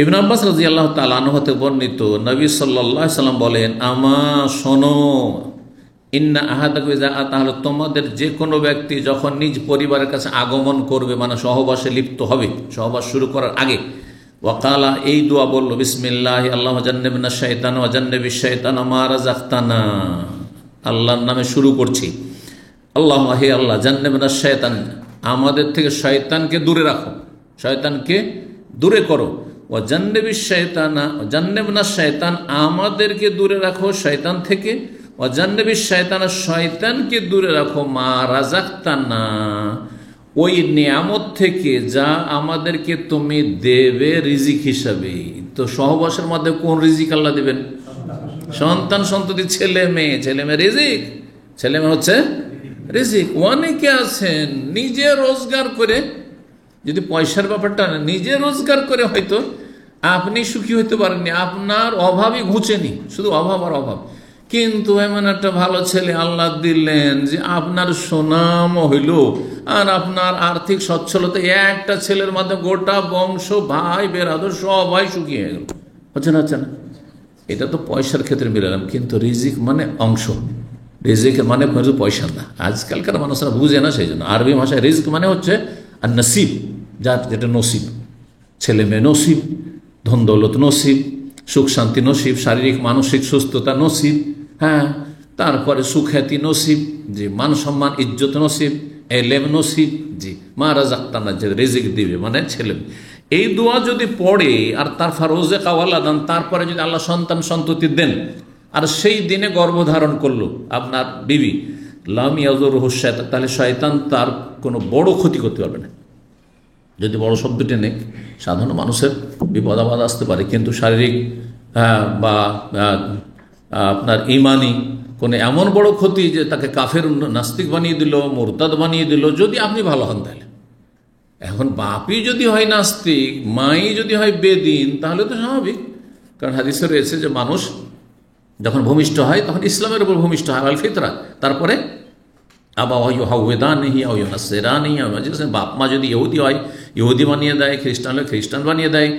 ইবনে আব্বাস রাদিয়াল্লাহু তাআলা আনহু হতে বর্ণিত, নবী সাল্লাল্লাহু আলাইহি সাল্লাম বলেন, আমা শোনো, ইন্না আহাদাকুম ইযা আতা, তোমাদের যে কোনো ব্যক্তি যখন নিজ পরিবারের কাছে আগমন করবে, মানে সহবাসে লিপ্ত হবে, সহবাস শুরু করার আগে, ওয়াকালা, এই দোয়া বলল, বিসমিল্লাহি আল্লাহুম্মা জান্নিবনা শাইতান ওয়া জান্নিবিশ শাইতানা মা রাযাকতানা, আল্লাহর নামে শুরু করছি। আল্লাহুম্মা, হে আল্লাহ, জান্নিবনা শাইতান, আমাদের থেকে শয়তানকে দূরে রাখো, শয়তানকে দূরে করো, ও জান্নিবিশ শাইতানা, জান্নিবনা শাইতান, আমাদেরকে দূরে রাখো শয়তান থেকে, ও জান্নিবিশ শাইতানা, শয়তানকে দূরে রাখো, মা রাযাকতানা, ওই নিয়ামত থেকে যা আমাদেরকে তুমি দেবে রিজিক হিসাবে। তো সহবাসের মধ্যে কোন রিজিক আল্লাহ দেবেন? সন্তান সন্ততি, ছেলে মেয়ে। ছেলে মেয়ে রিজিক, ছেলে মেয়ে হচ্ছে রিজিক। অনেকে আছেন নিজে রোজগার করে, যদি পয়সার ব্যাপারটা নিজে রোজগার করে হয়তো আপনি সুখী হইতে পারেননি, আপনার অভাবই ঘুচেনি, শুধু অভাব আর অভাব, কিন্তু এমন একটা ভালো ছেলে আল্লাহ দিলেন যে আপনার সুনাম হইল, আর আপনার আর্থিক সচ্ছলতা, একটা ছেলের মাধ্যমে গোটা বংশ, ভাই বেরাদর সবাই সুখী হয়ে গেল। হচ্ছে না? হচ্ছে না? এটা তো পয়সার ক্ষেত্রে মিলালাম, কিন্তু রিজিক মানে অংশ, রিজিকের মানে পয়সা না। আজকালকার মানুষরা বুঝে না, সেই জন্য আরবি ভাষায় রিজিক মানে হচ্ছে আর নসিব, যার যেটা নসিব, ছেলে মেয়ে নসিব, ধন দৌলত নসিব, সুখ শান্তি নসিব, শারীরিক মানসিক সুস্থতা নসিব, হ্যাঁ, তারপরে সুখ্যাতি নসিব, যে মান সম্মান ইজ্জত নসিব, এলেম নসিব, জি, মা রাযাকতানা, যে রিজিক দিবে মানে ছেলে। এই দোয়া যদি পড়ে আর তার ফারোজে কাওয়ালা দান, তারপরে যদি আল্লাহ সন্তান সন্ততি দেন, আর সেই দিনে গর্ভধারণ করলো আপনার বিবি, লাম ইয়াজুরহু শায়তান, তাহলে শয়তান তার কোনো বড় ক্ষতি করতে পারবে না। যদি বড় শব্দটি নেই, সাধারণ মানুষের বিপদ আপদ আসতে পারে, কিন্তু শারীরিক বা আপনার ইমানি কোনো এমন বড় ক্ষতি যে তাকে কাফের, নাস্তিক বানিয়ে দিল, মুরতাদ বানিয়ে দিল, যদি আপনি ভালো হন তাহলে। এখন বাপই যদি হয় নাস্তিক, মাই যদি হয় বেদিন, তাহলে তো স্বাভাবিক, কারণ হাদিসে রয়েছে যে মানুষ যখন ভূমিষ্ঠ হয় তখন ইসলামের উপর ভূমিষ্ঠ হয়, আল ফিতরা। তারপরে বাপ মা যদি ইহুদি হয় ইহুদি বানিয়ে দেয়, খ্রিস্টান হলে খ্রিস্টান বানিয়ে দেয়,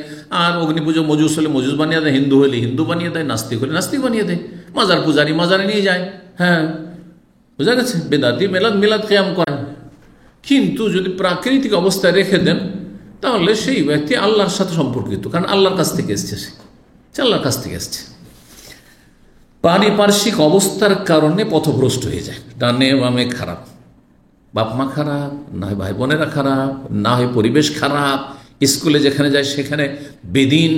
আর অগ্নি পুজো মজুস হলে মজুস বানিয়ে দেয়, হিন্দু হলে হিন্দু বানিয়ে দেয়, নাস্তিক হলে নাস্তিক বানিয়ে দেয়, মাজার পূজারি মাজারে নিয়ে যায়। হ্যাঁ, বোঝা গেছে? বেদাতি মিলাদ কিয়াম করেন, কিন্তু যদি প্রাকৃতিক অবস্থায় রেখে দেন তাহলে সেই ব্যক্তি আল্লাহর সাথে সম্পর্কিত, কারণ আল্লাহর কাছ থেকে এসছে, সে আল্লাহর কাছ থেকে এসছে। পারিপার্শ্বিক অবস্থার কারণে পথভ্রষ্ট হয়ে যায়, ডানে বামে খারাপ, বাপ মা খারাপ, না হয় ভাই বোনেরা খারাপ, না হয় পরিবেশ খারাপ, স্কুলে যেখানে যায় সেখানে বেদিন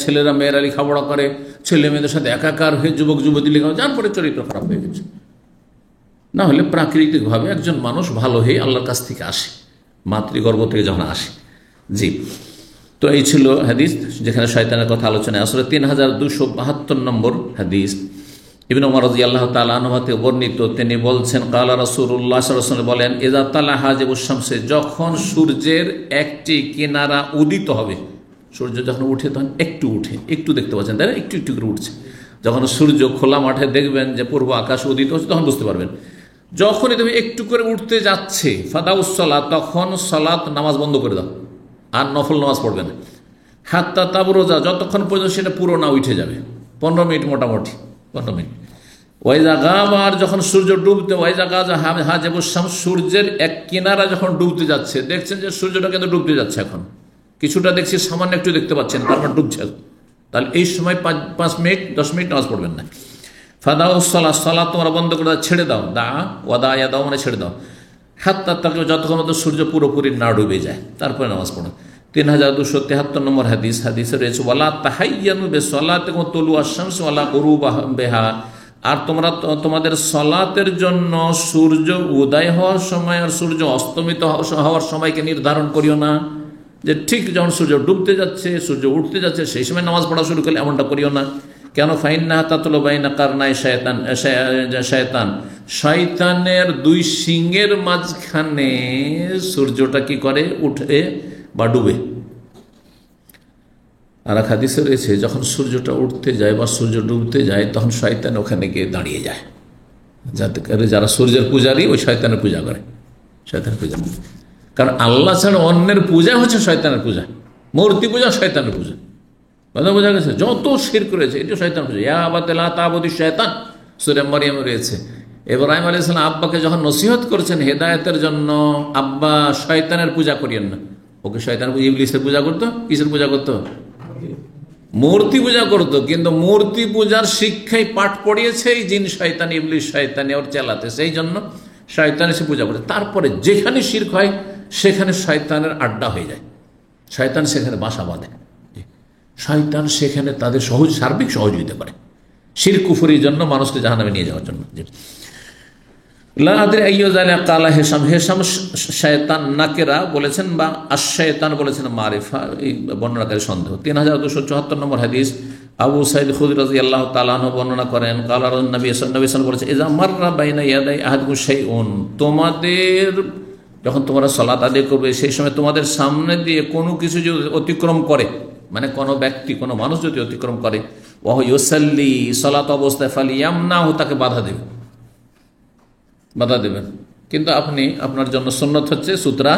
ছেলেরা মেয়েরা লেখাপড়া করে, ছেলে মেয়েদের সাথে একাকার হয়ে যুবক যুবতী লেখা, যার পরে চরিত্র খারাপ হয়ে গেছে। না হলে প্রাকৃতিকভাবে একজন মানুষ ভালো হয়ে আল্লাহর কাছ থেকে আসে, মাতৃগর্ভ থেকে যখন আসে। জি, তো এই ছিল হাদিস যেখানে শয়তানের কথা আলোচনায় আসলে 3272 নম্বর হাদিস। ইবনে ওমর রাদিয়াল্লাহু তাআলা আনহু থেকে বর্ণিত, তিনি বলছেন কালা রাসূলুল্লাহ সাল্লাল্লাহু আলাইহি ওয়াসাল্লাম বলেন, ইযা তালা হাজিবুশ শামসে, যখন সূর্যের একটি কিনারা উদিত হবে, সূর্য যখন উঠে তখন একটু উঠে, একটু দেখতে পাচ্ছেন তাই না, একটু একটু করে উঠছে। যখন সূর্য খোলা মাঠে দেখবেন যে পূর্ব আকাশ উদিত হচ্ছে তখন বুঝতে পারবেন। যখনই তুমি একটু করে উঠতে যাচ্ছে ফাদাউস সালাত, তখন সালাত নামাজ বন্ধ করে দাও, আর নফল নামাজ পড়বে না। হাত্তা তাবরোজা, যতক্ষণ পর্যন্ত সেটা পুরো না উঠে যাবে, 15 মিনিট মোটামুটি 15 মিনিট। ওয়াইজা গাব, আর যখন সূর্য ডুবতে, ওয়াইজা গাজা হাজেবুস শামস, সূর্যের এক কিনারা যখন ডুবতে যাচ্ছে, দেখছেন যে সূর্যটা কিন্তু ডুবতে যাচ্ছে, এখন কিছুটা দেখছি, সামান্য একটু দেখতে পাচ্ছেন, তারপর ডুবছে, তাহলে এই সময় 5 মিনিট 10 মিনিট নামাজ পড়বেন না। ফাদাউসলা, সালাত তোমরা বন্ধ করে দাও, ছেড়ে দাও, দা ওয়াদা ইয়া দাও মানে ছেড়ে দাও। হাত্তা তাকে, যতক্ষণ মতো সূর্য পুরোপুরি না ডুবে যায় তারপরে নামাজ পড়ো। 3273 নম্বর হাদিস, হাদিসে রয়েছে ওয়ালা তাহাইয়ানু বিসসালাতি ওয়া তুলুয়াশ শামস ওয়ালা গুরুবিহা, আর তোমরা তোমাদের সলাতের জন্য সূর্য উদয় হওয়ার সময় আর সূর্য অস্তমিত হওয়ার সময়কে নির্ধারণ করিও না, যে ঠিক যখন সূর্য ডুবতে যাচ্ছে সূর্য উঠতে যাচ্ছে সেই সময় নামাজ পড়া শুরু করলে, এমনটা করিও না। কেন? ফাইন্না তাতলু বাইনা কারনাই শায়তান, শয়তানের 2 সিংহের মাঝখানে সূর্যটা কি করে, উঠে বা ডুবে। আর এক হাদিসে রয়েছে যখন সূর্যটা উঠতে যায় বা সূর্য ডুবতে যায় তখন শয়তান ওখানে গিয়ে দাঁড়িয়ে যায়, যাতে করে যারা সূর্যের পূজারী ওই শয়তানের পূজা করে, শয়তানের পূজা। কারণ আল্লাহ ছাড়া অন্যের পূজা হচ্ছে শয়তানের পূজা, মূর্তি পূজা শয়তানের পূজা, কথা বোঝা গেছে? যত শিরক রয়েছে এটা শয়তান পূজা। ইয়া আবাতা লা তা'বুদু শয়তান, সূরা মারইয়ামে রয়েছে। ইব্রাহিম আলাইহিস সালাম আব্বাকে যখন নসিহত করেছেন হেদায়েতের জন্য, আব্বা শয়তানের পূজা করিয়েন না। ওকে শয়তান ইবলিসের পূজা করতো, কিসের পূজা করতো? মূর্তি পূজা করতো। কিন্তু মূর্তি পূজার শিক্ষাই পাঠ পড়িয়েছে এই জিন শয়তান, ইবলিস শয়তানি ওর চালাতে, সেই জন্য শয়তান এসে পূজা করে। তারপরে যেখানে শিরক হয় সেখানে শয়তানের আড্ডা হয়ে যায়, শয়তান সেখানে বাসা বাঁধে, শয়তান সেখানে তাদের সার্বিক সহযোগিতা করে শিরক কুফরির জন্য, মানুষকে জাহান্নামে নিয়ে যাওয়ার জন্য। লা আদরি আইয়ু যালিকা কালা হিশাম, হিশাম শয়তান নাকেরা বলেছেন বা আশ-শয়তান বলেছেন মারিফা, এই বর্ণনাকারী সন্দেহ। 3274 নম্বর হাদিস, আবু সাঈদ খুদরী রাদিয়াল্লাহু তাআলা আনহু বর্ণনা করেন কালা নবী সাল্লাল্লাহু আলাইহি ওয়াসাল্লাম বলেছেন, ইযা মাররা বাইনা ইয়াদাই আহাদিকুম শাইউন, তোমাদের যখন তোমরা সালাত আদায় করবে সেই সময় তোমাদের সামনে দিয়ে কোনো কিছু যদি অতিক্রম করে, মানে কোনো ব্যক্তি কোনো মানুষ যদি অতিক্রম করে, ওয়া ইউসাল্লি, সালাত অবস্থায়, ফালিয়ামনাহু, তাকে বাধা দেবে, বাধা দেবেন। কিন্তু আপনি আপনার জন্য সুন্নত হচ্ছে সুতরা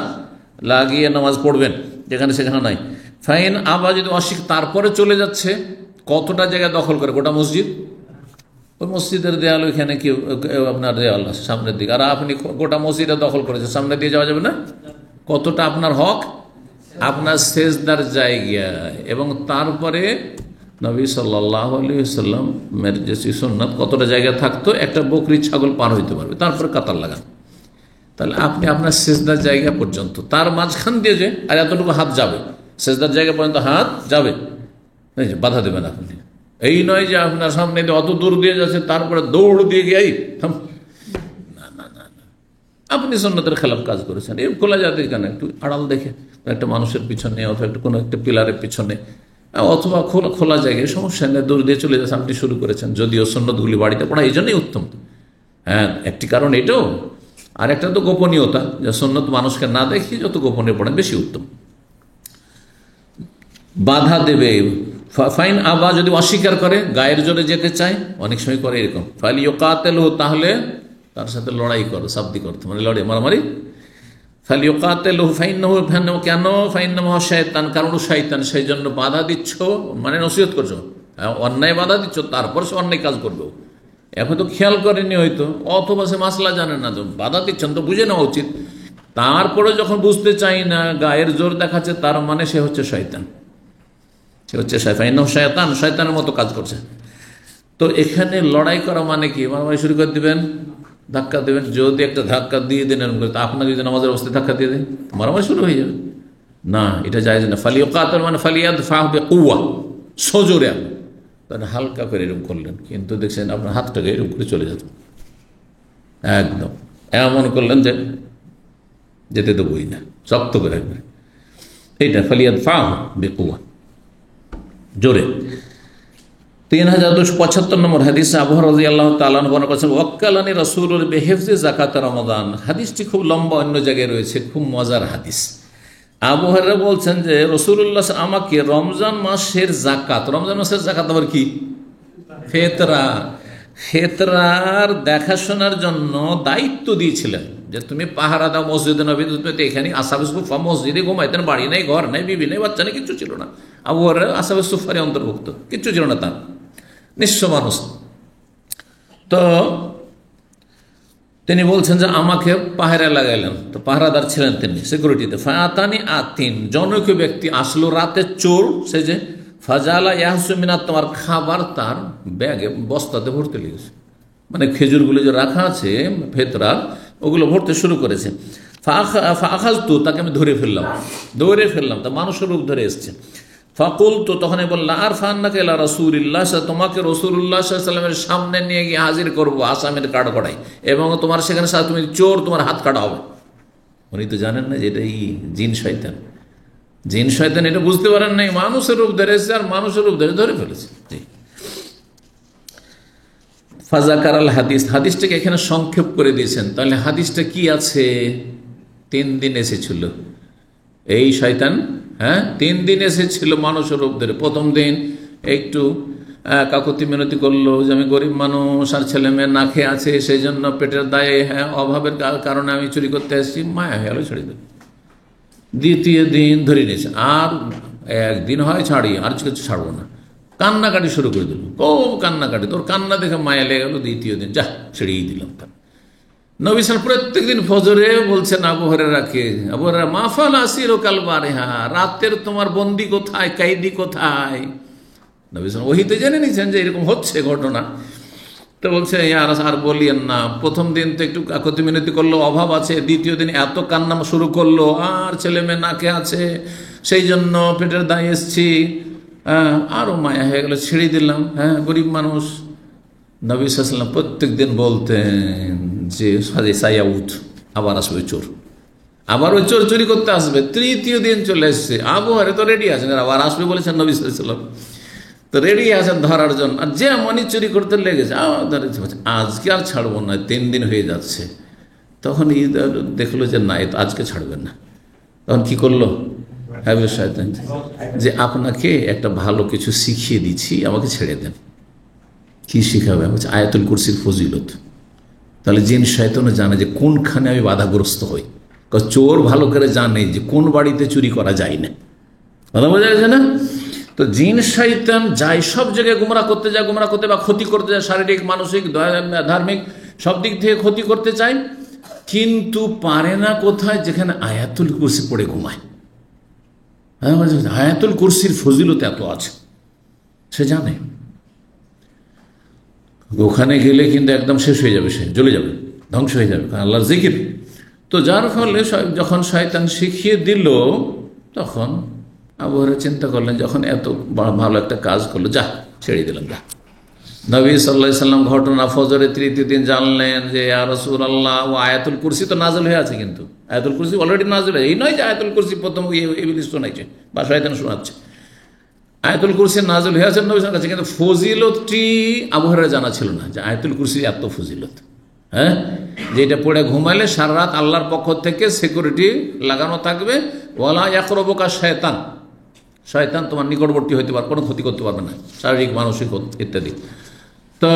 লাগিয়ে নামাজ পড়বেন যেখানে সেখানে নাই। ফাইন আবার যদি অশিক, তারপরে চলে যাচ্ছে, কতটা জায়গা দখল করে, গোটা মসজিদ, ওই মসজিদের দেয়াল ওইখানে কি আপনার দেয়াল আছে সামনের দিকে, আর আপনি গোটা মসজিদে দখল করেছেন, সামনে দিয়ে যাওয়া যাবে না। কতটা আপনার হক, আপনার সেজদার জায়গায়। এবং তারপরে নবী সাল্লাল্লাহু আলাইহি ওয়াসাল্লামের যে সুন্নাত, কতটা জায়গা থাকতো, একটা বকরি ছাগল পার হইতে পারবে, তারপরে কাতার লাগান। তাহলে আপনি আপনার সেজদার জায়গা পর্যন্ত, তার মাঝখান দিয়ে যে আর এতটুকু হাত যাবে, সেজদার জায়গা পর্যন্ত হাত যাবে, বাধা দেবেন আপনি। এই নয় যে আপনার সামনে অত দূর দিয়ে যাচ্ছে তারপরে দৌড় দিয়ে গিয়ে না না না, আপনি সুন্নতের খেলাফ কাজ করেছেন। এই খোলা জায়গা কেন, একটু আড়াল দেখে একটা মানুষের পিছনে অথবা একটু কোনো একটা পিলারের পিছনে, অথবা খোলা জায়গায়, সমস্যা নেই, দৌড় দিয়ে চলে যাচ্ছে, আপনি শুরু করেছেন। যদিও সুন্নতগুলি বাড়িতে পড়া এই জন্যই উত্তম, হ্যাঁ, একটি কারণ এটাও, আর একটা তো গোপনীয়তা, যে সুন্নত মানুষকে না দেখি যত গোপনীয় পড়েন বেশি উত্তম। বাধা দেবে। ফাইন আবা, যদি অস্বীকার করে, গায়ের জোরে যেতে চায়, অনেক সময় করে এরকম, ফালিয়ুকাতিলহু, তাহলে তার সাথে লড়াই করো, শাব্দিক অর্থ মানে লড়াই, মারামারি। ফালিয়ুকাতিলহু ফাইন্নাহু, কেন? ফাইন্নাহু শায়তান, কারণ শয়তান, সেই জন্য বাধা দিচ্ছ, মানে নসিহত করছো, অন্যায় বাধা দিচ্ছ, তারপর সে অন্যায় কাজ করবে। এখন তো খেয়াল করেনি হয়তো, অথবা সে মাসলা জানে না, তো বাধা দিচ্ছেন তো বুঝে নেওয়া উচিত। তারপরে যখন বুঝতে চাই না, গায়ের জোর দেখাচ্ছে, তার মানে সে হচ্ছে শয়তান, সে হচ্ছে শয়তান, শয়তানের মতো কাজ করছে। তো এখানে লড়াই করা মানে কি? মারামারি শুরু করে দিবেন, ধাক্কা দেবেন। যদি একটা ধাক্কা দিয়ে দেন, আপনাকে যদি নামাজের অবস্থায় ধাক্কা দিয়ে দেন, মারামারি শুরু হয়ে যাবে। না, এটা জায়েজ না। ফালিয়াকাতিল মানে ফালিয়াদফা বিকুওয়া, সজোরে আপনি তাহলে হালকা করে এরকম করলেন, কিন্তু দেখছেন আপনার হাতটাকে এরকম করে চলে যেত, একদম এমন করলেন যে যেতে দেবই না, শক্ত করে একবারে। এইটা ফালিয়াদফা বিকুওয়া, জোরে। 3275 নম্বর হাদিস, আবু হুরায়রা রাদিয়াল্লাহু তাআলা আনহু বর্ণনা করেছেন, ওয়াক্কালানি রাসূলুল্লাহ বিহিফজি যাকাত রমাদান। হাদিসটি খুব লম্বা, অন্য জায়গায় রয়েছে, খুব মজার হাদিস। আবু হুরায়রা বলছেন যে রাসূলুল্লাহ আমাকে রমজান মাসের যাকাত, রমজান মাসের যাকাত আবার কি? ফিতরা, ফিতরার দেখাশোনার জন্য দায়িত্ব দিয়েছিলেন, যে তুমি পাহারা দাও মসজিদে নবী। তুমি এখানে আসহাবে সুফা মসজিদে ঘুমাইতেন, বাড়ি নাই, ঘর নাই, বিবি নাই, বাচ্চা নেই, কিচ্ছু ছিল না। আবু হুরায়রা আসহাবে সুফারে অন্তর্ভুক্ত, কিচ্ছু ছিল না তার, নিঃস্ব মানুষ। তো তিনি বলছেন যে আমাকে পাহারা লাগাইলেন, তো পাহারাদার ছিলেন তিনি, সিকিউরিটিতে। ফায়াতানি আতিন, জনৈক ব্যক্তি আসলো, রাতে চোর সে, যে ফাজালা ইয়াহসুমিনা, তোমার খাবার তার ব্যাগে বস্তাতে ভরতে লেগেছে, মানে খেজুরগুলো যে রাখা আছে ফেতরার, ওগুলো ভরতে শুরু করেছে। ফাখাজতু, তাকে আমি ধরে ফেললাম, দৌড়ে ফেললাম, তা মানুষের রূপ ধরে এসছে। ফাকুলতু, তখন বললাম আর ফান্নাকা ইলা রাসূলিল্লাহ, তোমাকে রাসূলুল্লাহ সাল্লাল্লাহু আলাইহি ওয়াসাল্লামের সামনে নিয়ে গিয়ে হাজির করবো আসামের কাঠগড়ায়, এবং তোমার সেখানে তুমি চোর, তোমার হাত কাটা হবে। উনি তো জানেন না যে এটাই জিন শয়তান, জিন শয়তান এটা বুঝতে পারেন নাই, মানুষের রূপ ধরেছে, আর মানুষের রূপ ধরে ফেলেছে। ফাজাকার আল হাদিস, হাদিসটাকে এখানে সংক্ষেপ করে দিয়েছেন। তাহলে হাদিসটা কি আছে? 3 দিন এসেছিল এই শয়তান, হ্যাঁ 3 দিন এসেছিল মানুষের রূপ ধরে। প্রথম দিন একটু কাকুতি মিনতি করলো যে আমি গরিব মানুষ, আর ছেলে মেয়ে না খেয়ে আছে, সেই জন্য পেটের দায়ে, হ্যাঁ অভাবের কারণে আমি চুরি করতে এসেছি, মায়া হয়ে গেল, ছেড়ে দেবে। দ্বিতীয় দিন ধরে নিয়েছে, আর একদিন হয় ছাড়ি, আর কিছু ছাড়বো না, কান্নাকাটি শুরু করে দিল, খুব কান্নাকাটি, তোর কান্না দেখে মায়া লেগে গেল। দ্বিতীয় দিন যা ছেড়েই দিলাম তার। নবী সাল্লাল্লাহু আলাইহি ওয়াসাল্লাম প্রত্যেক দিন ফজরে বলছেন আবু হুরায়রাকে, আবু হুরায়রা মাফাল আসির কাল বারিহা, রাতের তোমার বন্দি কোথায়, কায়দি কোথায়? নবী সাল্লাল্লাহু ওহিতে জেনে নিয়েছেন যে এরকম হচ্ছে ঘটনা। তো বলছে আর বলিয়েন না, প্রথম দিন তো একটু কাকুতি মিনতি করলো, অভাব আছে, দ্বিতীয় দিন এত কান্না শুরু করলো, আর ছেলে মেয়ে নাকে আছে, সেই জন্য পেটের দায় এসছি, আরও মায়া হয়ে গেল, ছেড়ে দিলাম, হ্যাঁ গরিব মানুষ। নবী সাল্লাল্লাহু আলাইহি ওয়াসাল্লাম প্রত্যেক দিন বলতেন যে সায়াউদ, আবার আসবে চোর, আবার ওই চোর চুরি করতে আসবে। তৃতীয় দিন চলে এসছে, আবু হুরায়রা তো রেডি আছেন, আবার আসবে বলেছেন নবী সাল্লাল্লাহু আলাইহি ওয়াসাল্লাম, তো রেডি আছেন ধরার জন্য। আর যে মনি চুরি করতে লেগেছে, আজকে আর ছাড়বো না, 3 দিন হয়ে যাচ্ছে। তখন ঈদ দেখলো যে না, আজকে ছাড়বেন না। তখন কি করলো শয়তান, যে আপনাকে একটা ভালো কিছু শিখিয়ে দিচ্ছি, আমাকে ছেড়ে দেন। কি শিখাবে? আয়াতুল কুরসির ফজিলত। তাহলে জিন শয়তানও জানে যে কোনখানে আমি বাধাগ্রস্ত হই, চোর ভালো করে জানে যে কোন বাড়িতে চুরি করা যায় না, কথা বোঝা গেছে না? তো জিন শয়তান যায় সব জায়গায় গুমরা করতে যায়, গুমরা করতে বা ক্ষতি করতে যায়, শারীরিক মানসিক ধার্মিক সব দিক থেকে ক্ষতি করতে চায়, কিন্তু পারে না কোথায়? যেখানে আয়াতুল কুরসি পড়ে ঘুমায়। আয়াতুল কুরসির ফজিলত এত আছে, সে জানে ওখানে গেলে কিন্তু একদম শেষ হয়ে যাবে, সে জ্বলে যাবে, ধ্বংস হয়ে যাবে, আল্লাহর জিকির। তো যার ফলে যখন শয়তান শিখিয়ে দিল, তখন আবু হুরায়রা চিন্তা করলেন, যখন এত ভালো একটা কাজ করলো, যা ছেড়ে দিলাম, যা। নবী সাল্লাল্লাহু আলাইহি ওয়াসাল্লাম ঘটনা ফজরের তৃতীয় দিন জানলেন যে ইয়া রাসূলুল্লাহ, ও আয়াতুল কুরসি তো নাযিল হয়ে আছে, কিন্তু আয়াতুল কুরসি অলরেডি নাযিল, এই নয় যে আয়াতুল কুরসি প্রথম ইবলিস শোনাইছে বা শয়তান শোনাচ্ছে, আয়াতুল কুরসি নাযিল হয়ে আছে নবীর কাছে, কিন্তু ফজিলতটি আবু হুরায়রা জানা ছিল না, যে আয়াতুল কুরসির এত ফজিলত, হ্যাঁ যেটা পড়ে ঘুমাইলে সারা রাত আল্লাহর পক্ষ থেকে সিকিউরিটি লাগানো থাকবে। ওয়ালা ইয়াকরবুকা শয়তান, শয়তান তোমার নিকটবর্তী হইতে পারবে, কোনো ক্ষতি করতে পারবে না, শারীরিক মানসিক ইত্যাদি। তো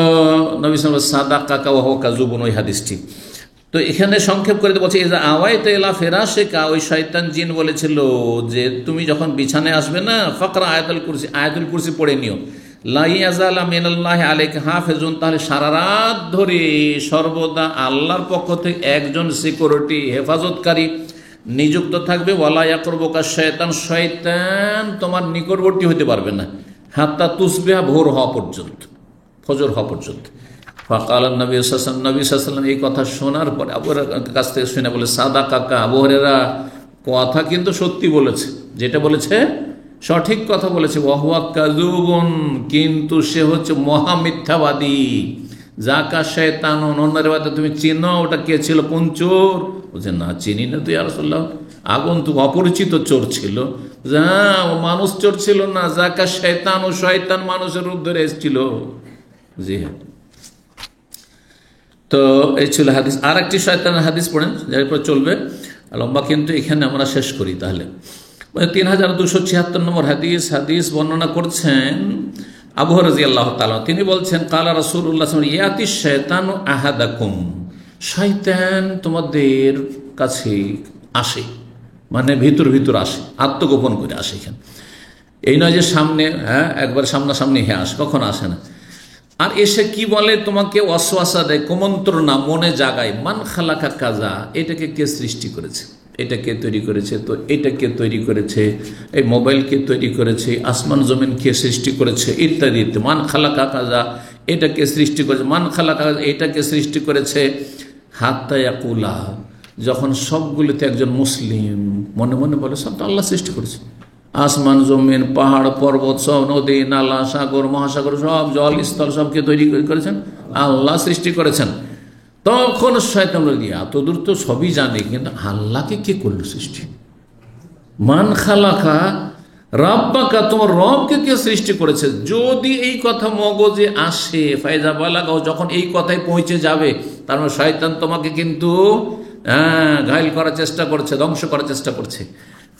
নবী সাল্লাল্লাহু আলাইহি ওয়াসাল্লাম সাদাকা ওয়া হুয়া কাযুবুন, ওই হাদিসটি। তো এখানে সংক্ষেপ করে বলছে, এই যে আওয়াইতা ইলা ফিরাশিকা, ওই শয়তান জিন বলেছিল যে তুমি যখন বিছানায় আসবে না, ফাকরা আয়াতুল কুরসি, আয়াতুল কুরসি পড়ে নিও। লা ইয়াজালা মিনাল্লাহি আলাইকা হাফিজুন, তাহলে সারা রাত ধরে সর্বদা আল্লাহর পক্ষ থেকে একজন সিকিউরিটি, হেফাজতকারী নিযুক্ত থাকবে, ওয়ালা ইয়াকরবুকা শয়তান, শয়তান তোমার নিকটবর্তী হতে পারবে না, হাত্তা তুসবিহা, ভোর হওয়া পর্যন্ত, ফজর হওয়া পর্যন্ত। ফাকাল নবী সাল্লাল্লাহু আলাইহি ওয়াসাল্লাম এই কথা শোনার পরে আবু হুরায়রার কাছ থেকে শুনে বলে, সাদা কাকা, আবু হুরায়রা কথা কিন্তু সত্যি বলেছে, যেটা বলেছে সঠিক কথা বলেছে। ওয়াহুয়া কাযুবুন, কিন্তু সে হচ্ছে মহা মিথ্যাবাদী। জাকা শয়তান, অন্যের বাদে তুমি চিনো ওটা কে ছিল, কোন চোর? বলছে না, চিনি না তো ইয়া রাসূলুল্লাহ, আগন্তুক অপরিচিত চোর ছিল। যা, ও মানুষ চোর ছিল না, জাকা শয়তান, ও শয়তান মানুষের রূপ ধরে এসেছিল। জি হ্যাঁ। তো এই ছিল হাদিস। আর একটি শয়তানের হাদিস পড়েন, যার পর চলবে, লম্বা কিন্তু এখানে আমরা শেষ করি তাহলে। 3276 নম্বর হাদিস বর্ণনা করছেন আবু হুরায়রা রাদিয়াল্লাহু তাআলা। তিনি বলছেন, কালা রাসূলুল্লাহ সাল্লাল্লাহু আলাইহি ওয়াসাল্লাম, ইয়াতি শায়তানু আহাদাকুম, শয়তান তোমাদের কাছে আসে, মানে ভিতর ভিতর আসে, আত্মগোপন করে আসে। এখানে এই নয় যে সামনে, হ্যাঁ একবার সামনাসামনি আসে, কখনো আসে না। আর এসে কি বলে, তোমাকে ওয়াসওয়াসা দেয়, কুমন্ত্রণা মনে জাগায়। মান খালাকা কাজা, এটাকে কে সৃষ্টি করেছে, এটা কে তৈরি করেছে, তো এটা কে তৈরি করেছে, এই মোবাইল কে তৈরি করেছে, আসমান জমিন কে সৃষ্টি করেছে, ইত্যাদি। মান খালাকা কাজা, এটাকে সৃষ্টি করেছে, মান খালাকা এটাকে সৃষ্টি করেছে। হাত্তা ইয়াকুলা, যখন সবগুলিতে একজন মুসলিম মনে মনে বলে সব তো আল্লাহ সৃষ্টি করেছে, আসমান জমিন পাহাড় পর্বত সব, নদী নালা সাগর মহাসাগর সব, জল স্থল সবকে তৈরি করেছেন আল্লাহ, সৃষ্টি করেছেন। তখন শয়তান বলে, এত দূর তো সবই জানে, কিন্তু আল্লাহকে কে করলো সৃষ্টি? মান খালাকা রাব্বাকা, তোমার রবকে কে সৃষ্টি করেছে? যদি এই কথা মগজে আসে, ফায়জা বালাগাও, যখন এই কথায় পৌঁছে যাবে, তার মানে শয়তান তোমাকে কিন্তু ঘায়ল করার চেষ্টা করছে, ধ্বংস করার চেষ্টা করছে।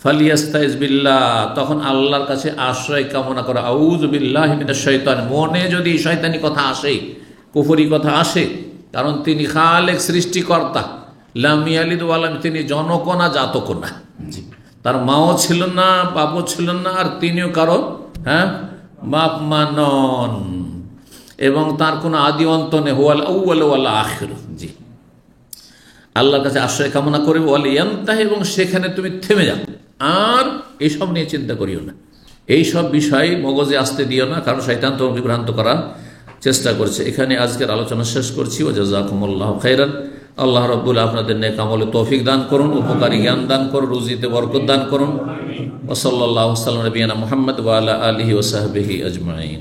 ফালিয়াস্তাইজ বিল্লাহ, তখন আল্লাহর কাছে আশ্রয় কামনা করা। আউযু বিল্লাহি মিনাশ শাইতান, মনে যদি শয়তানি কথা আসে, কুফরি কথা আসে, কারণ তিনি খালেক, সৃষ্টিকর্তা, লাম ইয়ালিদ ওয়া লাম, তিনি জনক না জাতক না, তার মাও ছিল না, বাপও ছিল না, আর তিনিও কারো বাপ মা নন, এবং তার কোনো আদি অন্ত নেই, হুয়াল আউয়াল ওয়াল আখির। জি, আল্লাহর কাছে আশ্রয় কামনা করে, ওয়াল ইয়ান্তাহি, এবং সেখানে তুমি থেমে যাও, আর এইসব নিয়ে চিন্তা করিও না, এইসব বিষয় মগজে আসতে দিও না, কারণ শয়তান তোমাকে বিভ্রান্ত করার চেষ্টা করছে। এখানে আজকের আলোচনা শেষ করছি। ওয়া জাযাকুমুল্লাহু খাইরান। আল্লাহ রাব্বুল আপনাদের নেক আমলে তৌফিক দান করুন, উপকারী জ্ঞান দান করুন, রুজিতে বরকত দান করুন। ওয়া সাল্লাল্লাহু আলা নবিয়িনা মুহাম্মদ ওয়া আলা আলিহি ওয়া সাহবিহি আজমাইন।